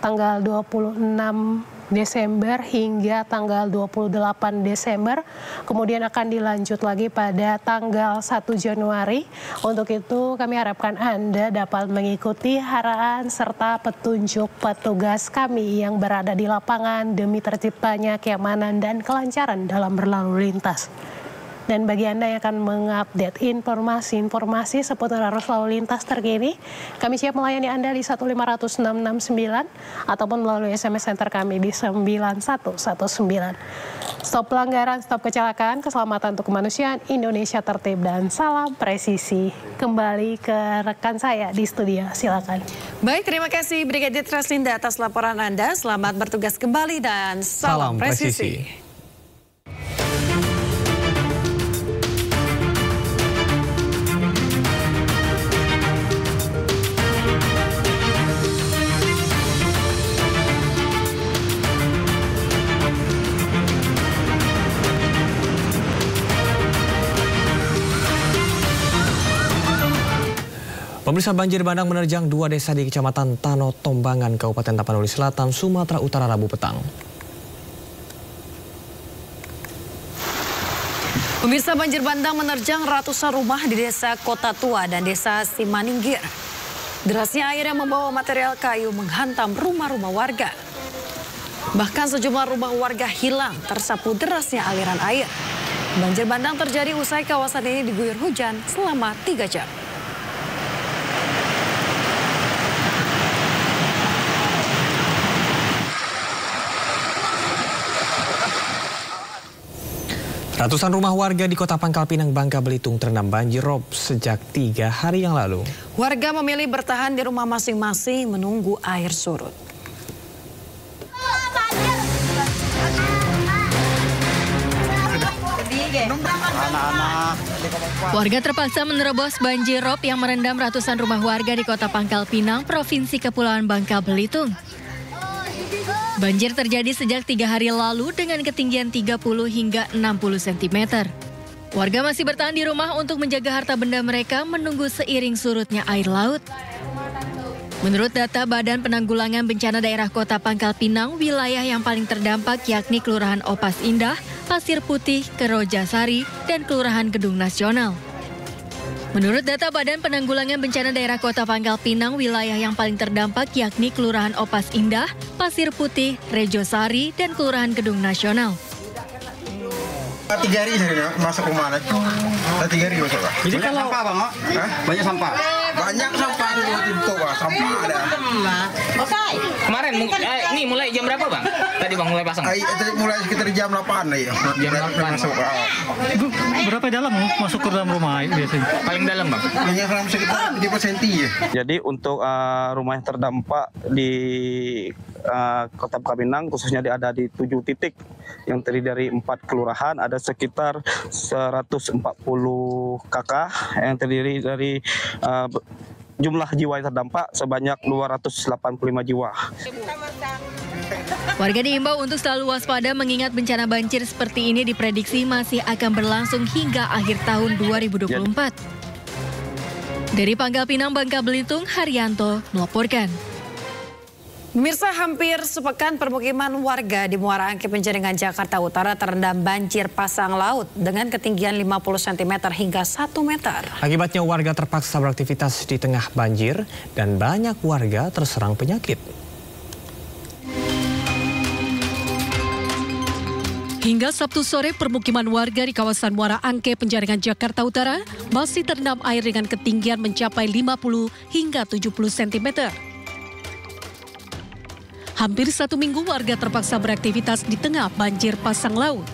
tanggal 26 Desember hingga tanggal 28 Desember, kemudian akan dilanjut lagi pada tanggal 1 Januari. Untuk itu kami harapkan Anda dapat mengikuti arahan serta petunjuk petugas kami yang berada di lapangan demi terciptanya keamanan dan kelancaran dalam berlalu lintas. Dan bagi Anda yang akan mengupdate informasi-informasi seputar arus lalu lintas terkini, kami siap melayani Anda di 1516669 ataupun melalui SMS center kami di 9119. Stop pelanggaran, stop kecelakaan, keselamatan untuk kemanusiaan, Indonesia tertib dan salam presisi. Kembali ke rekan saya di studio, silakan. Baik, terima kasih Brigadir Treslinda atas laporan Anda. Selamat bertugas kembali dan salam presisi. Pemirsa, banjir bandang menerjang 2 desa di Kecamatan Tano Tombangan, Kabupaten Tapanuli Selatan, Sumatera Utara, Rabu petang. Pemirsa, banjir bandang menerjang ratusan rumah di Desa Kota Tua dan Desa Simaningkir. Derasnya air yang membawa material kayu menghantam rumah-rumah warga. Bahkan sejumlah rumah warga hilang tersapu derasnya aliran air. Banjir bandang terjadi usai kawasan ini diguyur hujan selama 3 jam. Ratusan rumah warga di Kota Pangkal Pinang, Bangka Belitung terendam banjir rob sejak 3 hari yang lalu. Warga memilih bertahan di rumah masing-masing menunggu air surut. Warga terpaksa menerobos banjir rob yang merendam ratusan rumah warga di Kota Pangkal Pinang, Provinsi Kepulauan Bangka Belitung. Banjir terjadi sejak 3 hari lalu dengan ketinggian 30 hingga 60 cm. Warga masih bertahan di rumah untuk menjaga harta benda mereka menunggu seiring surutnya air laut. Menurut data Badan Penanggulangan Bencana Daerah Kota Pangkal Pinang, wilayah yang paling terdampak yakni Kelurahan Opas Indah, Pasir Putih, Kerojasari, dan Kelurahan Gedung Nasional. Menurut data Badan Penanggulangan Bencana Daerah Kota Pangkal Pinang, wilayah yang paling terdampak yakni Kelurahan Opas Indah, Pasir Putih, Rejosari, dan Kelurahan Gedung Nasional. 3 hari masuk rumah lagi. 3 hari masuk. Jadi kalau sampah bang, banyak sampah. Banyak sampah di pintu, sampah ada. Oke. Kemarin ini mulai jam berapa bang? Tadi bang mulai pasang. Mulai sekitar jam 8 ya. Jam 8 masuk. Itu berapa dalam masuk ke dalam rumah biasanya? Paling dalam bang? Hanya sekitar 30 cm ya. Jadi untuk rumah yang terdampak di Kota Pangkal Pinang khususnya ada di 7 titik yang terdiri dari 4 kelurahan, ada sekitar 140 KK yang terdiri dari jumlah jiwa yang terdampak sebanyak 285 jiwa. Warga diimbau untuk selalu waspada mengingat bencana banjir seperti ini diprediksi masih akan berlangsung hingga akhir tahun 2024. Dari Pangkal Pinang, Bangka Belitung, Haryanto melaporkan. Pemirsa, hampir sepekan permukiman warga di Muara Angke Penjaringan, Jakarta Utara terendam banjir pasang laut dengan ketinggian 50 cm hingga 1 meter. Akibatnya warga terpaksa beraktivitas di tengah banjir dan banyak warga terserang penyakit. Hingga Sabtu sore, permukiman warga di kawasan Muara Angke, Penjaringan, Jakarta Utara masih terendam air dengan ketinggian mencapai 50 hingga 70 cm. Hampir 1 minggu warga terpaksa beraktivitas di tengah banjir pasang laut.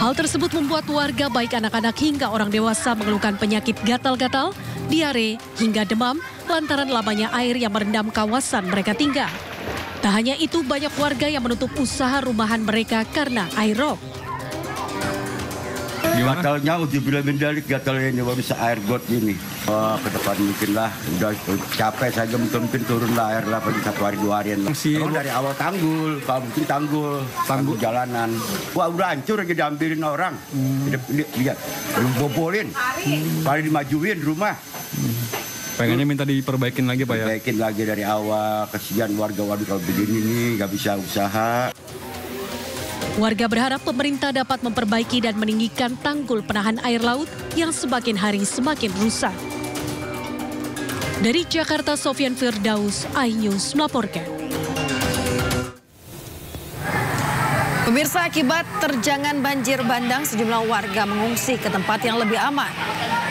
Hal tersebut membuat warga baik anak-anak hingga orang dewasa mengeluhkan penyakit gatal-gatal, diare, hingga demam lantaran lamanya air yang merendam kawasan mereka tinggal. Tak hanya itu, banyak warga yang menutup usaha rumahan mereka karena air rob. Gatalnya udah bila mendalik gatal ini bisa air got ini. Ke depan mungkin lah, udah capek saja mungkin turunlah air lah pada 1 hari 2 harian. Kalau dari awal tanggul, kalau mungkin tanggul jalanan. Wah udah hancur aja diambilin orang. Lihat, bobolin, paling dimajuin rumah. Pengennya minta diperbaikin lagi Pak ya? Perbaikin lagi dari awal, kesian warga waduh kalau begini nih nggak bisa usaha. Warga berharap pemerintah dapat memperbaiki dan meninggikan tanggul penahan air laut yang semakin hari semakin rusak. Dari Jakarta, Sofyan Firdaus, iNews melaporkan. Pemirsa, akibat terjangan banjir bandang, sejumlah warga mengungsi ke tempat yang lebih aman.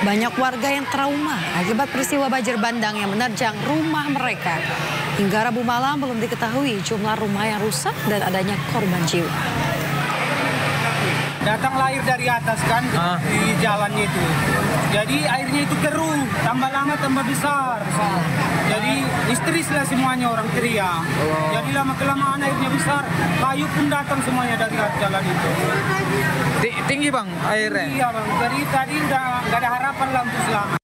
Banyak warga yang trauma akibat peristiwa banjir bandang yang menerjang rumah mereka. Hingga Rabu malam belum diketahui jumlah rumah yang rusak dan adanya korban jiwa. Datang air dari atas kan di jalannya itu. Jadi airnya itu keruh, tambah lama tambah besar. Jadi histeris lah semuanya orang teriak. Jadi lama-kelamaan airnya besar, kayu pun datang semuanya dari jalan itu. Tinggi Bang airnya? Iya Bang, jadi tadi udah nggak ada harapan lah untuk selamat.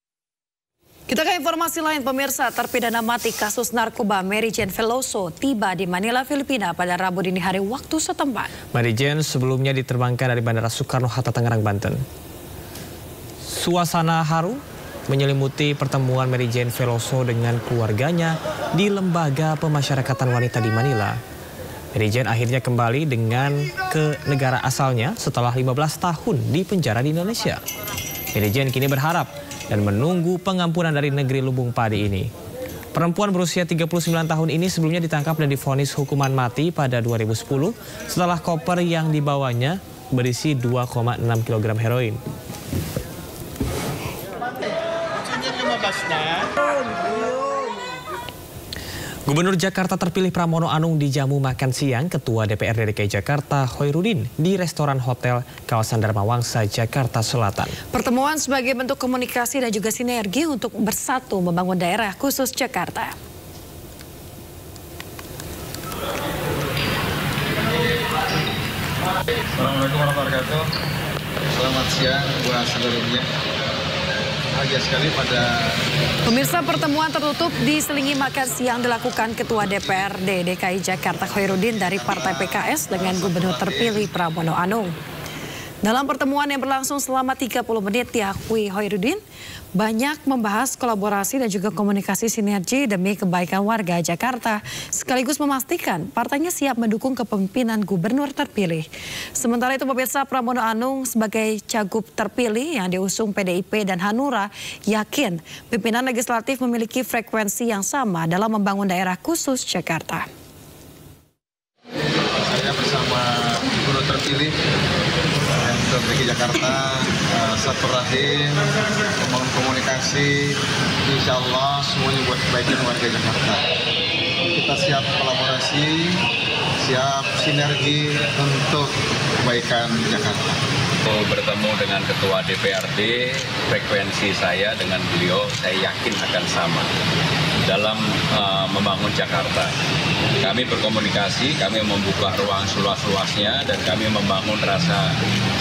Kita ke informasi lain, pemirsa. Terpidana mati kasus narkoba Mary Jane Veloso tiba di Manila, Filipina pada Rabu dini hari waktu setempat. Mary Jane sebelumnya diterbangkan dari Bandara Soekarno-Hatta, Tangerang, Banten. Suasana haru menyelimuti pertemuan Mary Jane Veloso dengan keluarganya di Lembaga Pemasyarakatan Wanita di Manila. Mary Jane akhirnya kembali ke negara asalnya setelah 15 tahun di penjara di Indonesia. Mary Jane kini berharap dan menunggu pengampunan dari negeri Lumbung Padi ini. Perempuan berusia 39 tahun ini sebelumnya ditangkap dan divonis hukuman mati pada 2010 setelah koper yang dibawanya berisi 2,6 kg heroin. Gubernur Jakarta terpilih Pramono Anung dijamu makan siang Ketua DPRD DKI Jakarta Khoirudin di restoran hotel kawasan Dharma Wangsa, Jakarta Selatan. Pertemuan sebagai bentuk komunikasi dan juga sinergi untuk bersatu membangun daerah khusus Jakarta. Assalamualaikum warahmatullahi wabarakatuh. Selamat siang buat seluruhnya. Bahagia sekali pada pemirsa, pertemuan tertutup diselingi makan siang dilakukan Ketua DPRD DKI Jakarta Khoirudin dari Partai PKS dengan Gubernur terpilih Pramono Anung. Dalam pertemuan yang berlangsung selama 30 menit diakui Khoirudin banyak membahas kolaborasi dan juga komunikasi sinergi demi kebaikan warga Jakarta, sekaligus memastikan partainya siap mendukung kepemimpinan gubernur terpilih. Sementara itu pemirsa, Pramono Anung sebagai cagup terpilih yang diusung PDIP dan Hanura yakin pimpinan legislatif memiliki frekuensi yang sama dalam membangun daerah khusus Jakarta. Saya bersama gubernur terpilih DKI Jakarta, satu rahim, membangun komunikasi, insya Allah semuanya buat kebaikan warga Jakarta. Kita siap kolaborasi, siap sinergi untuk kebaikan Jakarta. Bertemu dengan Ketua DPRD, frekuensi saya dengan beliau saya yakin akan sama dalam membangun Jakarta. Kami berkomunikasi, kami membuka ruang seluas-luasnya dan kami membangun rasa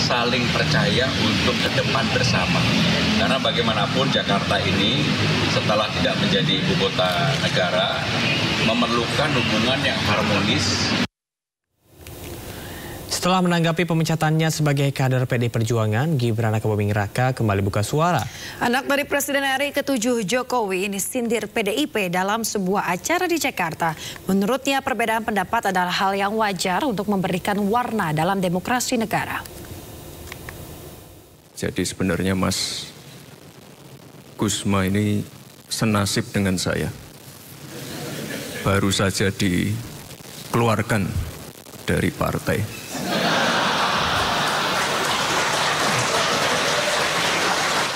saling percaya untuk ke depan bersama. Karena bagaimanapun Jakarta ini setelah tidak menjadi ibu kota negara memerlukan hubungan yang harmonis. Setelah menanggapi pemecatannya sebagai kader PDI Perjuangan, Gibran Rakabuming Raka kembali buka suara. Anak dari Presiden RI ke-7 Jokowi ini sindir PDIP dalam sebuah acara di Jakarta. Menurutnya perbedaan pendapat adalah hal yang wajar untuk memberikan warna dalam demokrasi negara. Jadi sebenarnya Mas Gusma ini senasib dengan saya. Baru saja dikeluarkan dari partai.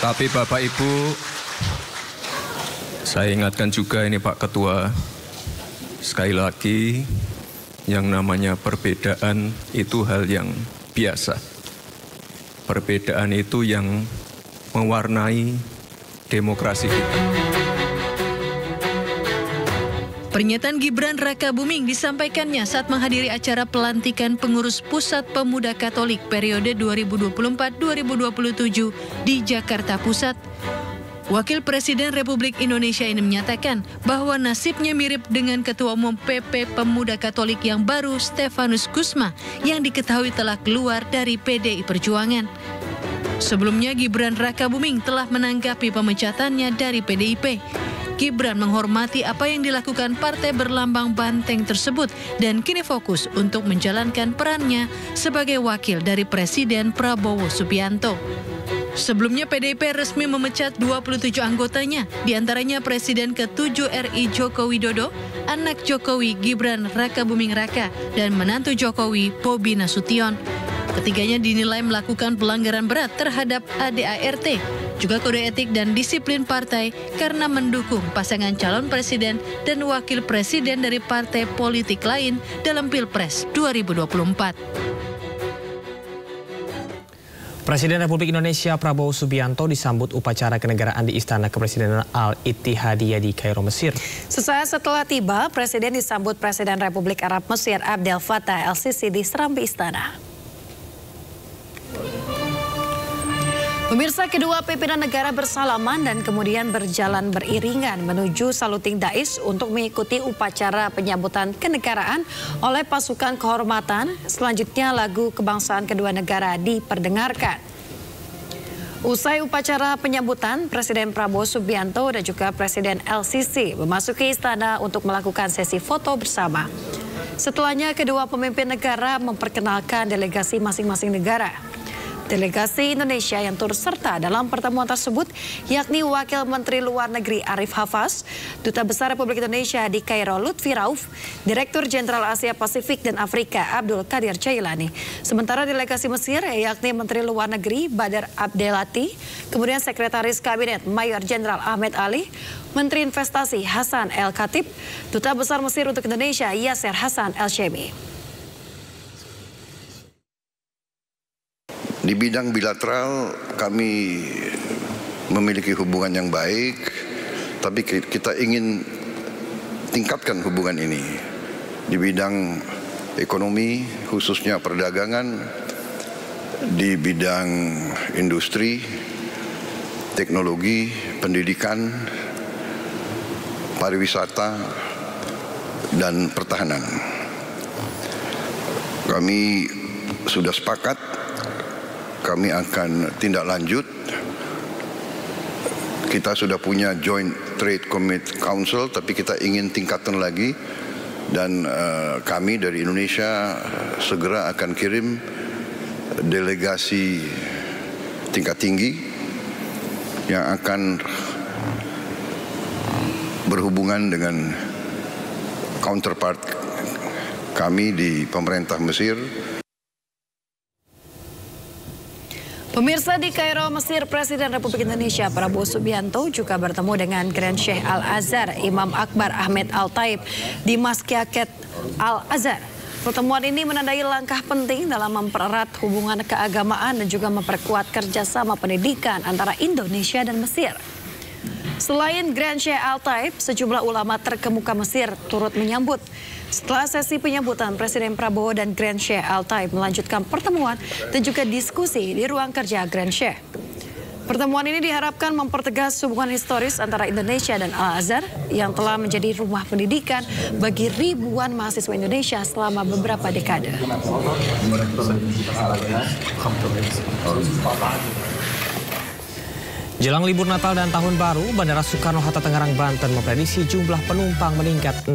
Tapi Bapak Ibu, saya ingatkan juga ini Pak Ketua, sekali lagi yang namanya perbedaan itu hal yang biasa. Perbedaan itu yang mewarnai demokrasi kita. Pernyataan Gibran Rakabuming disampaikannya saat menghadiri acara pelantikan pengurus Pusat Pemuda Katolik periode 2024-2027 di Jakarta Pusat. Wakil Presiden Republik Indonesia ini menyatakan bahwa nasibnya mirip dengan Ketua Umum PP Pemuda Katolik yang baru, Stefanus Gusma, yang diketahui telah keluar dari PDI Perjuangan. Sebelumnya Gibran Rakabuming telah menanggapi pemecatannya dari PDIP. Gibran menghormati apa yang dilakukan partai berlambang banteng tersebut dan kini fokus untuk menjalankan perannya sebagai wakil dari Presiden Prabowo Subianto. Sebelumnya PDIP resmi memecat 27 anggotanya, diantaranya Presiden ke-7 RI Joko Widodo, anak Jokowi Gibran Rakabuming Raka, dan menantu Jokowi Bobi Nasution. Ketiganya dinilai melakukan pelanggaran berat terhadap ADART, juga kode etik dan disiplin partai karena mendukung pasangan calon presiden dan wakil presiden dari partai politik lain dalam Pilpres 2024. Presiden Republik Indonesia Prabowo Subianto disambut upacara kenegaraan di Istana Kepresidenan Al-Ittihadiyah di Kairo, Mesir. Sesaat setelah tiba, Presiden disambut Presiden Republik Arab Mesir Abdel Fattah El-Sisi di serambi istana. Pemirsa, kedua pimpinan negara bersalaman dan kemudian berjalan beriringan menuju Saluting Dais untuk mengikuti upacara penyambutan kenegaraan oleh pasukan kehormatan. Selanjutnya lagu kebangsaan kedua negara diperdengarkan. Usai upacara penyambutan, Presiden Prabowo Subianto dan juga Presiden El-Sisi memasuki istana untuk melakukan sesi foto bersama. Setelahnya kedua pemimpin negara memperkenalkan delegasi masing-masing negara. Delegasi Indonesia yang turut serta dalam pertemuan tersebut yakni Wakil Menteri Luar Negeri Arif Hafaz, Duta Besar Republik Indonesia di Kairo Lutfi Rauf, Direktur Jenderal Asia Pasifik dan Afrika Abdul Qadir Jailani. Sementara delegasi Mesir yakni Menteri Luar Negeri Badar Abdelati, kemudian Sekretaris Kabinet Mayor Jenderal Ahmed Ali, Menteri Investasi Hasan El Khatib, Duta Besar Mesir untuk Indonesia Yasser Hasan El Shemi. Di bidang bilateral kami memiliki hubungan yang baik, tapi kita ingin tingkatkan hubungan ini. Di bidang ekonomi, khususnya perdagangan, di bidang industri, teknologi, pendidikan, pariwisata, dan pertahanan. Kami sudah sepakat kami akan tindak lanjut. Kita sudah punya Joint Trade Council, tapi kita ingin tingkatkan lagi. Dan kami dari Indonesia segera akan kirim delegasi tingkat tinggi yang akan berhubungan dengan counterpart kami di pemerintah Mesir. Pemirsa, di Kairo, Mesir, Presiden Republik Indonesia Prabowo Subianto juga bertemu dengan Grand Sheikh Al-Azhar Imam Akbar Ahmed Al-Taib di Masjid Al-Azhar. Pertemuan ini menandai langkah penting dalam mempererat hubungan keagamaan dan juga memperkuat kerjasama pendidikan antara Indonesia dan Mesir. Selain Grand Sheikh Al-Taib, sejumlah ulama terkemuka Mesir turut menyambut. Setelah sesi penyambutan, Presiden Prabowo dan Grand Sheikh Al-Taib melanjutkan pertemuan dan juga diskusi di ruang kerja Grand Sheikh. Pertemuan ini diharapkan mempertegas hubungan historis antara Indonesia dan Al-Azhar yang telah menjadi rumah pendidikan bagi ribuan mahasiswa Indonesia selama beberapa dekade. Jelang libur Natal dan Tahun Baru, Bandara Soekarno-Hatta Tangerang, Banten memprediksi jumlah penumpang meningkat 6%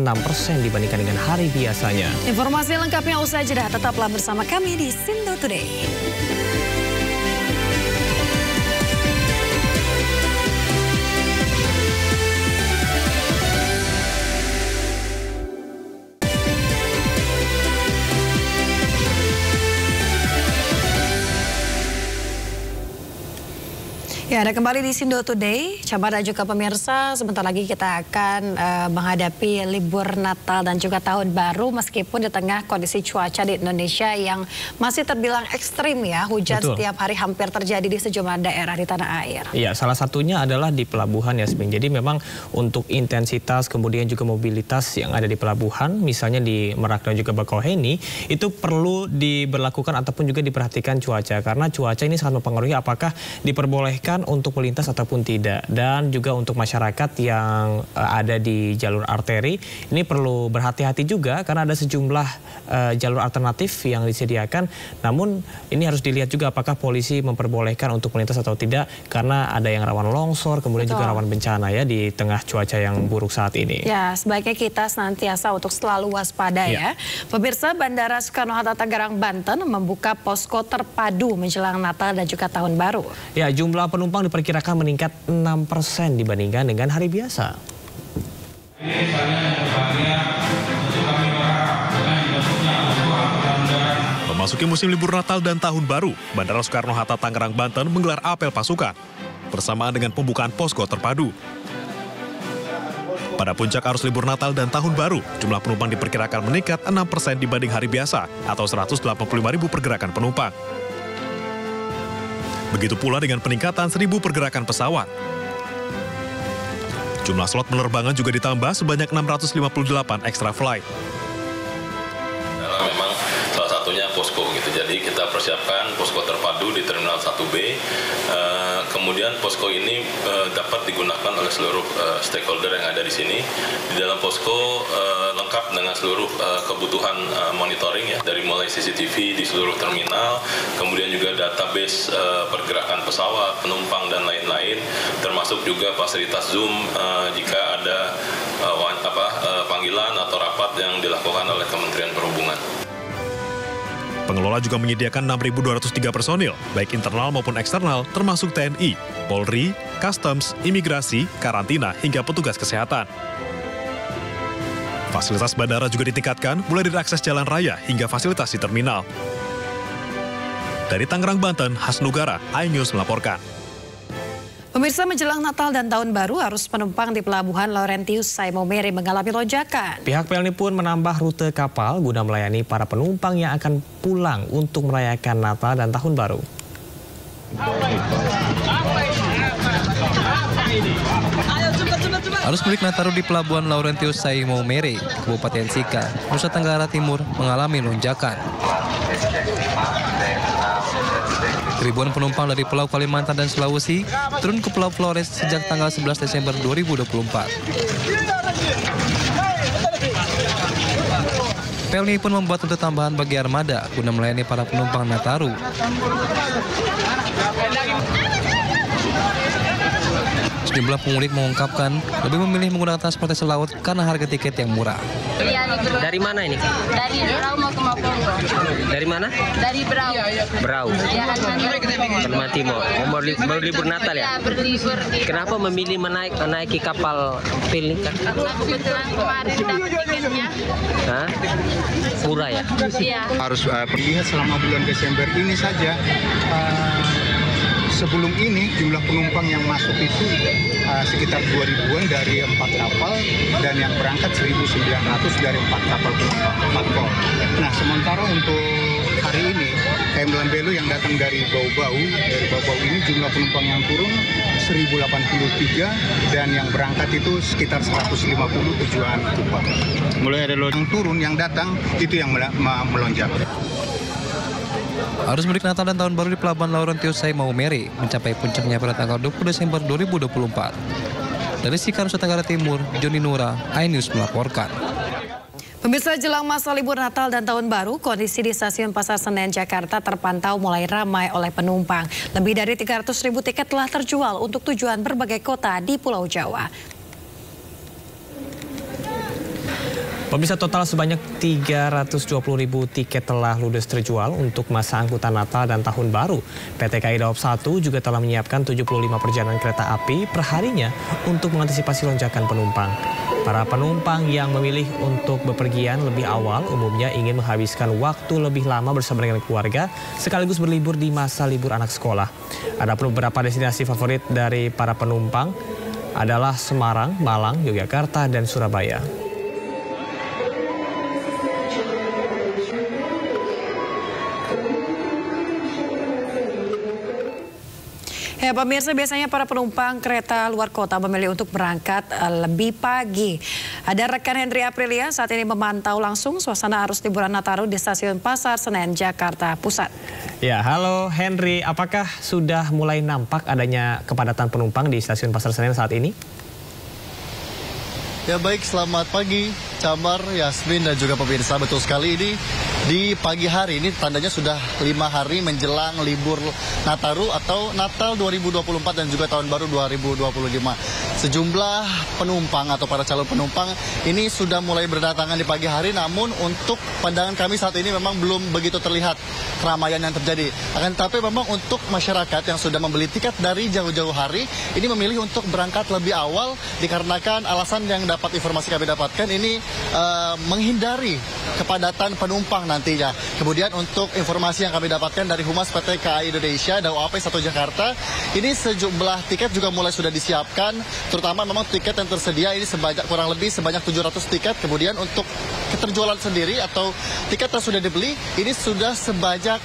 dibandingkan dengan hari biasanya. Informasi lengkapnya usai jeda, tetaplah bersama kami di Sindo Today. Ya, ada kembali di Sindo Today. Sahabat dan juga pemirsa, sebentar lagi kita akan menghadapi libur Natal dan juga Tahun Baru meskipun di tengah kondisi cuaca di Indonesia yang masih terbilang ekstrim ya. Hujan setiap hari hampir terjadi di sejumlah daerah di tanah air. Iya, salah satunya adalah di pelabuhan Yasmin. Jadi memang untuk intensitas kemudian juga mobilitas yang ada di pelabuhan, misalnya di Merak dan juga Bakauheni, itu perlu diberlakukan ataupun juga diperhatikan cuaca. Karena cuaca ini sangat mempengaruhi apakah diperbolehkan untuk melintas ataupun tidak. Dan juga untuk masyarakat yang ada di jalur arteri ini perlu berhati-hati juga karena ada sejumlah jalur alternatif yang disediakan. Namun ini harus dilihat juga apakah polisi memperbolehkan untuk melintas atau tidak karena ada yang rawan longsor kemudian juga rawan bencana ya di tengah cuaca yang buruk saat ini. Ya, sebaiknya kita senantiasa untuk selalu waspada ya. Pemirsa, Bandara Soekarno-Hatta Tangerang, Banten membuka posko terpadu menjelang Natal dan juga Tahun Baru. Ya, jumlah penumpang diperkirakan meningkat 6% dibandingkan dengan hari biasa. Memasuki musim libur Natal dan Tahun Baru, Bandara Soekarno-Hatta Tangerang, Banten menggelar apel pasukan bersamaan dengan pembukaan posko terpadu. Pada puncak arus libur Natal dan Tahun Baru, jumlah penumpang diperkirakan meningkat 6% dibanding hari biasa atau 185.000 pergerakan penumpang. Begitu pula dengan peningkatan 1.000 pergerakan pesawat. Jumlah slot penerbangan juga ditambah sebanyak 658 extra flight. Memang salah satunya posko gitu. Jadi kita persiapkan posko terpadu di Terminal 1B. Kemudian posko ini dapat digunakan oleh seluruh stakeholder yang ada di sini. Di dalam posko lengkap dengan seluruh kebutuhan monitoring ya, dari mulai CCTV di seluruh terminal, kemudian juga database pergerakan pesawat, penumpang dan lain-lain, termasuk juga fasilitas Zoom jika ada panggilan atau rapat yang dilakukan oleh Kementerian Perhubungan. Pengelola juga menyediakan 6.203 personil, baik internal maupun eksternal, termasuk TNI, Polri, Customs, Imigrasi, Karantina, hingga petugas kesehatan. Fasilitas bandara juga ditingkatkan, mulai dari akses jalan raya hingga fasilitas di terminal. Dari Tangerang, Banten, Hasnugara, iNews melaporkan. Pemirsa, menjelang Natal dan Tahun Baru, arus penumpang di Pelabuhan Laurentius Sai Maumere mengalami lonjakan. Pihak PLN pun menambah rute kapal guna melayani para penumpang yang akan pulang untuk merayakan Natal dan Tahun Baru. Arus mudik Nataru di Pelabuhan Laurentius Sai Maumere, Kabupaten Sika, Nusa Tenggara Timur mengalami lonjakan. Ribuan penumpang dari Pulau Kalimantan dan Sulawesi turun ke Pulau Flores sejak tanggal 11 Desember 2024. PLN pun membuat rute tambahan bagi armada guna melayani para penumpang Nataru. Sejumlah pemudik mengungkapkan lebih memilih menggunakan transportasi laut karena harga tiket yang murah. Dari mana ini? Dari Berau mau ke Mapongo. Dari mana? Dari Berau. Berau. Ya, Kalimantan Timur. Baru libur Natal ya? Ya, berlibur. Kenapa memilih menaiki kapal PIL ini? Karena kebetulan kemarin dapat tiketnya. Hah? Murah ya? Iya. Harus lihat selama bulan Desember ini saja. Sebelum ini jumlah penumpang yang masuk itu sekitar 2.000-an dari 4 kapal dan yang berangkat 1.900 dari 4 kapal penumpang. Nah, sementara untuk hari ini KM Lambelu yang datang dari Bau-Bau ini jumlah penumpang yang turun 1.083 dan yang berangkat itu sekitar 150 tujuan Kupang. Mulai ada yang turun, yang datang itu yang melonjak. Arus mudik Natal dan Tahun Baru di Pelabuhan Laurentius Sai Maumere mencapai puncaknya pada tanggal 20 Desember 2024. Dari Sika, Nusa Tenggara Timur, Joni Nura, iNews melaporkan. Pemirsa, jelang masa libur Natal dan Tahun Baru, kondisi di Stasiun Pasar Senen, Jakarta terpantau mulai ramai oleh penumpang. Lebih dari 300.000 tiket telah terjual untuk tujuan berbagai kota di Pulau Jawa. Pemirsa, total sebanyak 320.000 tiket telah ludes terjual untuk masa angkutan Natal dan Tahun Baru. PT KAI Daop 1 juga telah menyiapkan 75 perjalanan kereta api perharinya untuk mengantisipasi lonjakan penumpang. Para penumpang yang memilih untuk bepergian lebih awal umumnya ingin menghabiskan waktu lebih lama bersama dengan keluarga sekaligus berlibur di masa libur anak sekolah. Ada beberapa destinasi favorit dari para penumpang adalah Semarang, Malang, Yogyakarta, dan Surabaya. Ya, pemirsa, biasanya para penumpang kereta luar kota memilih untuk berangkat lebih pagi. Ada rekan Henry Aprilia saat ini memantau langsung suasana arus liburan Nataru di Stasiun Pasar Senen, Jakarta Pusat. Ya, halo Henry, apakah sudah mulai nampak adanya kepadatan penumpang di Stasiun Pasar Senen saat ini? Ya baik, selamat pagi Camar, Yasmin, dan juga pemirsa. Betul sekali, ini di pagi hari ini tandanya sudah 5 hari menjelang libur Nataru atau Natal 2024 dan juga Tahun Baru 2025. Sejumlah penumpang atau para calon penumpang ini sudah mulai berdatangan di pagi hari, namun untuk pandangan kami saat ini memang belum begitu terlihat keramaian yang terjadi. Akan tetapi memang untuk masyarakat yang sudah membeli tiket dari jauh-jauh hari ini memilih untuk berangkat lebih awal dikarenakan alasan yang dapat informasi kami dapatkan ini menghindari kepadatan penumpang nantinya. Kemudian untuk informasi yang kami dapatkan dari Humas PT KAI Indonesia DAOP 1 Jakarta, ini sejumlah tiket juga mulai sudah disiapkan, terutama memang tiket yang tersedia ini kurang lebih sebanyak 700 tiket. Kemudian untuk keterjualan sendiri atau tiket yang sudah dibeli ini sudah sebanyak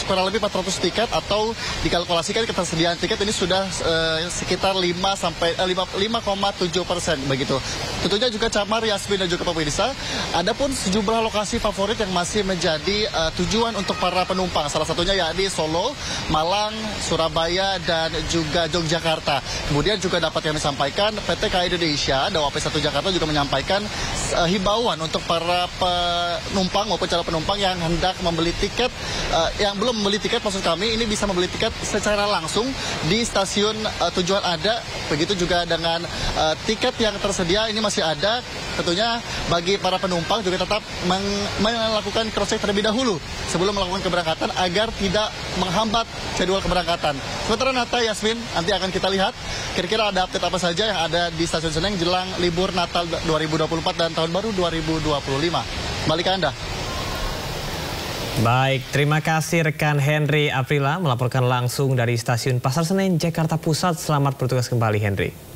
kurang lebih 400 tiket, atau dikalkulasikan ketersediaan tiket ini sudah sekitar 5,7% begitu. Tentunya juga Camar, Yasmin, dan juga pemirsa, adapun sejumlah lokasi favorit yang masih menjadi tujuan untuk para penumpang. Salah satunya yakni Solo, Malang, Surabaya, dan juga Yogyakarta. Kemudian juga dapat kami sampaikan PT KAI Indonesia DAOP 1 Jakarta juga menyampaikan himbauan untuk para penumpang maupun calon penumpang yang hendak membeli tiket, yang belum membeli tiket maksud kami, ini bisa membeli tiket secara langsung di stasiun tujuan ada. Begitu juga dengan tiket yang tersedia ini masih ada. Tentunya bagi para penumpang juga tetap melakukan cross-check terlebih dahulu sebelum melakukan keberangkatan agar tidak menghambat jadwal keberangkatan. Sementara Nata, Yasmin, nanti akan kita lihat kira-kira ada update apa saja yang ada di Stasiun Senen jelang libur Natal 2024 dan Tahun Baru 2025. Kembali ke Anda. Baik, terima kasih rekan Henry Aprila melaporkan langsung dari Stasiun Pasar Senen, Jakarta Pusat. Selamat bertugas kembali, Henry.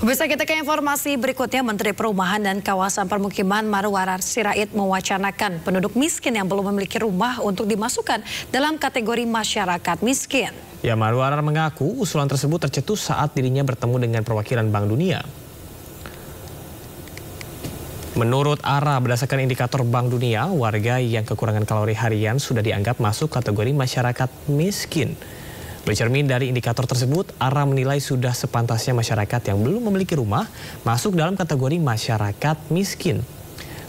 Bisa kita ke informasi berikutnya. Menteri Perumahan dan Kawasan Permukiman Marwarar Sirait mewacanakan penduduk miskin yang belum memiliki rumah untuk dimasukkan dalam kategori masyarakat miskin. Ya, Marwarar mengaku usulan tersebut tercetus saat dirinya bertemu dengan perwakilan Bank Dunia. Menurut ARA, berdasarkan indikator Bank Dunia, warga yang kekurangan kalori harian sudah dianggap masuk kategori masyarakat miskin. Bercermin dari indikator tersebut, ARA menilai sudah sepantasnya masyarakat yang belum memiliki rumah masuk dalam kategori masyarakat miskin.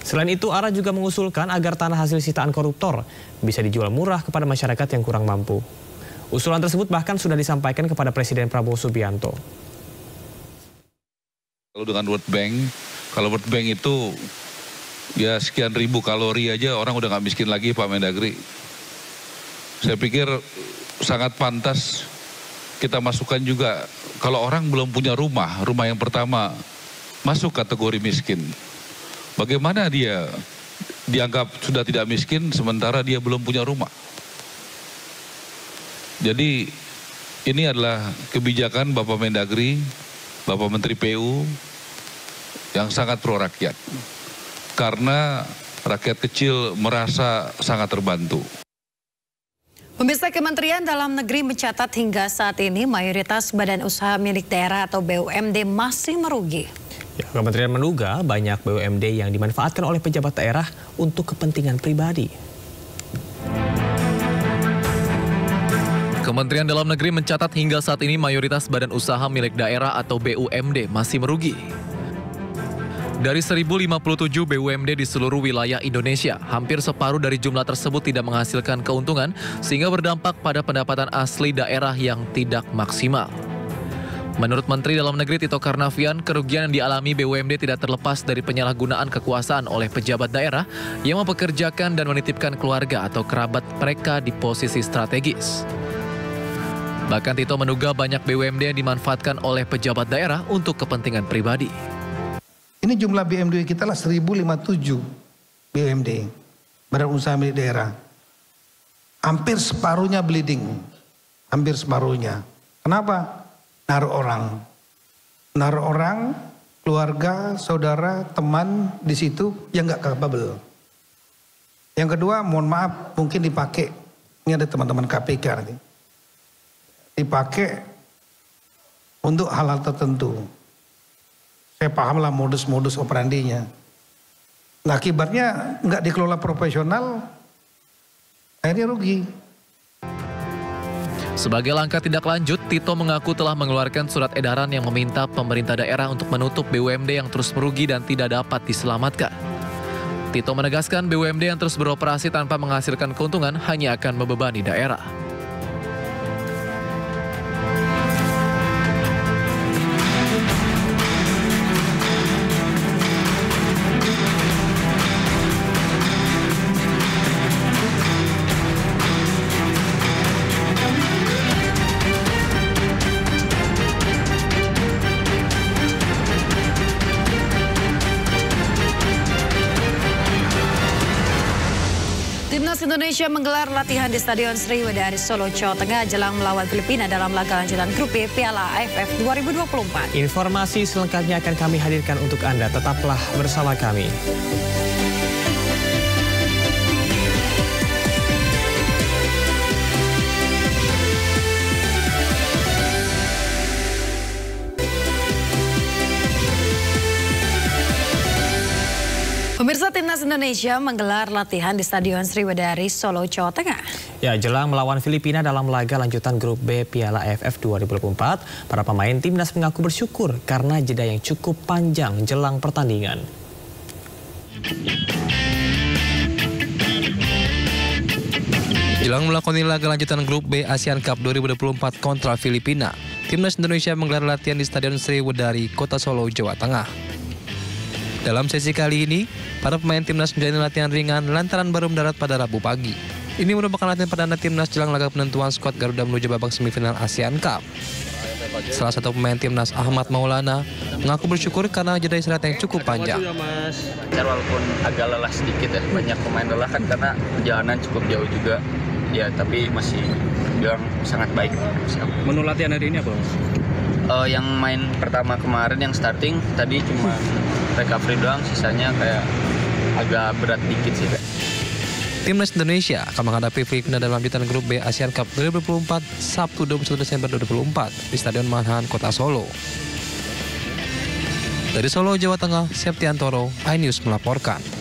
Selain itu, ARA juga mengusulkan agar tanah hasil sitaan koruptor bisa dijual murah kepada masyarakat yang kurang mampu. Usulan tersebut bahkan sudah disampaikan kepada Presiden Prabowo Subianto. Kalau dengan World Bank itu ya sekian ribu kalori aja orang udah nggak miskin lagi, Pak Mendagri. Saya pikir sangat pantas kita masukkan juga kalau orang belum punya rumah yang pertama masuk kategori miskin. Bagaimana dia dianggap sudah tidak miskin sementara dia belum punya rumah? Jadi ini adalah kebijakan Bapak Mendagri, Bapak Menteri PU yang sangat pro rakyat. Karena rakyat kecil merasa sangat terbantu. Pemirsa, Kementerian Dalam Negeri mencatat hingga saat ini mayoritas badan usaha milik daerah atau BUMD masih merugi. Ya, Kementerian menduga banyak BUMD yang dimanfaatkan oleh pejabat daerah untuk kepentingan pribadi. Kementerian Dalam Negeri mencatat hingga saat ini mayoritas badan usaha milik daerah atau BUMD masih merugi. Dari 1057 BUMD di seluruh wilayah Indonesia, hampir separuh dari jumlah tersebut tidak menghasilkan keuntungan sehingga berdampak pada pendapatan asli daerah yang tidak maksimal. Menurut Menteri Dalam Negeri Tito Karnavian, kerugian yang dialami BUMD tidak terlepas dari penyalahgunaan kekuasaan oleh pejabat daerah yang mempekerjakan dan menitipkan keluarga atau kerabat mereka di posisi strategis. Bahkan Tito menduga banyak BUMD yang dimanfaatkan oleh pejabat daerah untuk kepentingan pribadi. Ini jumlah BUMD kita lah 1057 BUMD, badan usaha milik daerah. Hampir separuhnya bleeding, hampir separuhnya. Kenapa? Naruh orang, keluarga, saudara, teman di situ yang nggak capable. Yang kedua, mohon maaf, mungkin dipakai. Ini ada teman-teman KPK nanti. Dipakai untuk hal-hal tertentu. Saya pahamlah modus-modus operandinya. Nah, akibatnya nggak dikelola profesional, akhirnya rugi. Sebagai langkah tindak lanjut, Tito mengaku telah mengeluarkan surat edaran yang meminta pemerintah daerah untuk menutup BUMD yang terus merugi dan tidak dapat diselamatkan. Tito menegaskan BUMD yang terus beroperasi tanpa menghasilkan keuntungan hanya akan membebani daerah. Timnas Indonesia menggelar latihan di Stadion Sriwedari Solo, Jawa Tengah jelang melawan Filipina dalam laga lanjutan grup B Piala AFF 2024. Informasi selengkapnya akan kami hadirkan untuk Anda. Tetaplah bersama kami. Pemirsa, Timnas Indonesia menggelar latihan di Stadion Sriwedari Solo, Jawa Tengah. Ya, jelang melawan Filipina dalam laga lanjutan grup B Piala AFF 2024, para pemain Timnas mengaku bersyukur karena jeda yang cukup panjang jelang pertandingan. Jelang melakoni laga lanjutan grup B ASEAN Cup 2024 kontra Filipina, Timnas Indonesia menggelar latihan di Stadion Sriwedari, Kota Solo, Jawa Tengah. Dalam sesi kali ini, para pemain Timnas menjalani latihan ringan lantaran baru mendarat pada Rabu pagi. Ini merupakan latihan perdana Timnas jelang laga penentuan skuad Garuda menuju babak semifinal ASEAN Cup. Salah satu pemain Timnas, Ahmad Maulana, mengaku bersyukur karena jeda istirahat yang cukup panjang. Walaupun agak lelah sedikit ya, banyak pemain lelah kan karena perjalanan cukup jauh juga. Ya, tapi masih bilang sangat baik. Menu latihan hari ini apa? Yang main pertama kemarin yang starting tadi cuma recovery doang, sisanya kayak agak berat dikit sih. Timnas Indonesia akan menghadapi Filipina dalam lanjutan grup B ASEAN Cup 2024 Sabtu 21 Desember 2024 di Stadion Manahan, Kota Solo. Dari Solo, Jawa Tengah, Septiantoro, iNews melaporkan.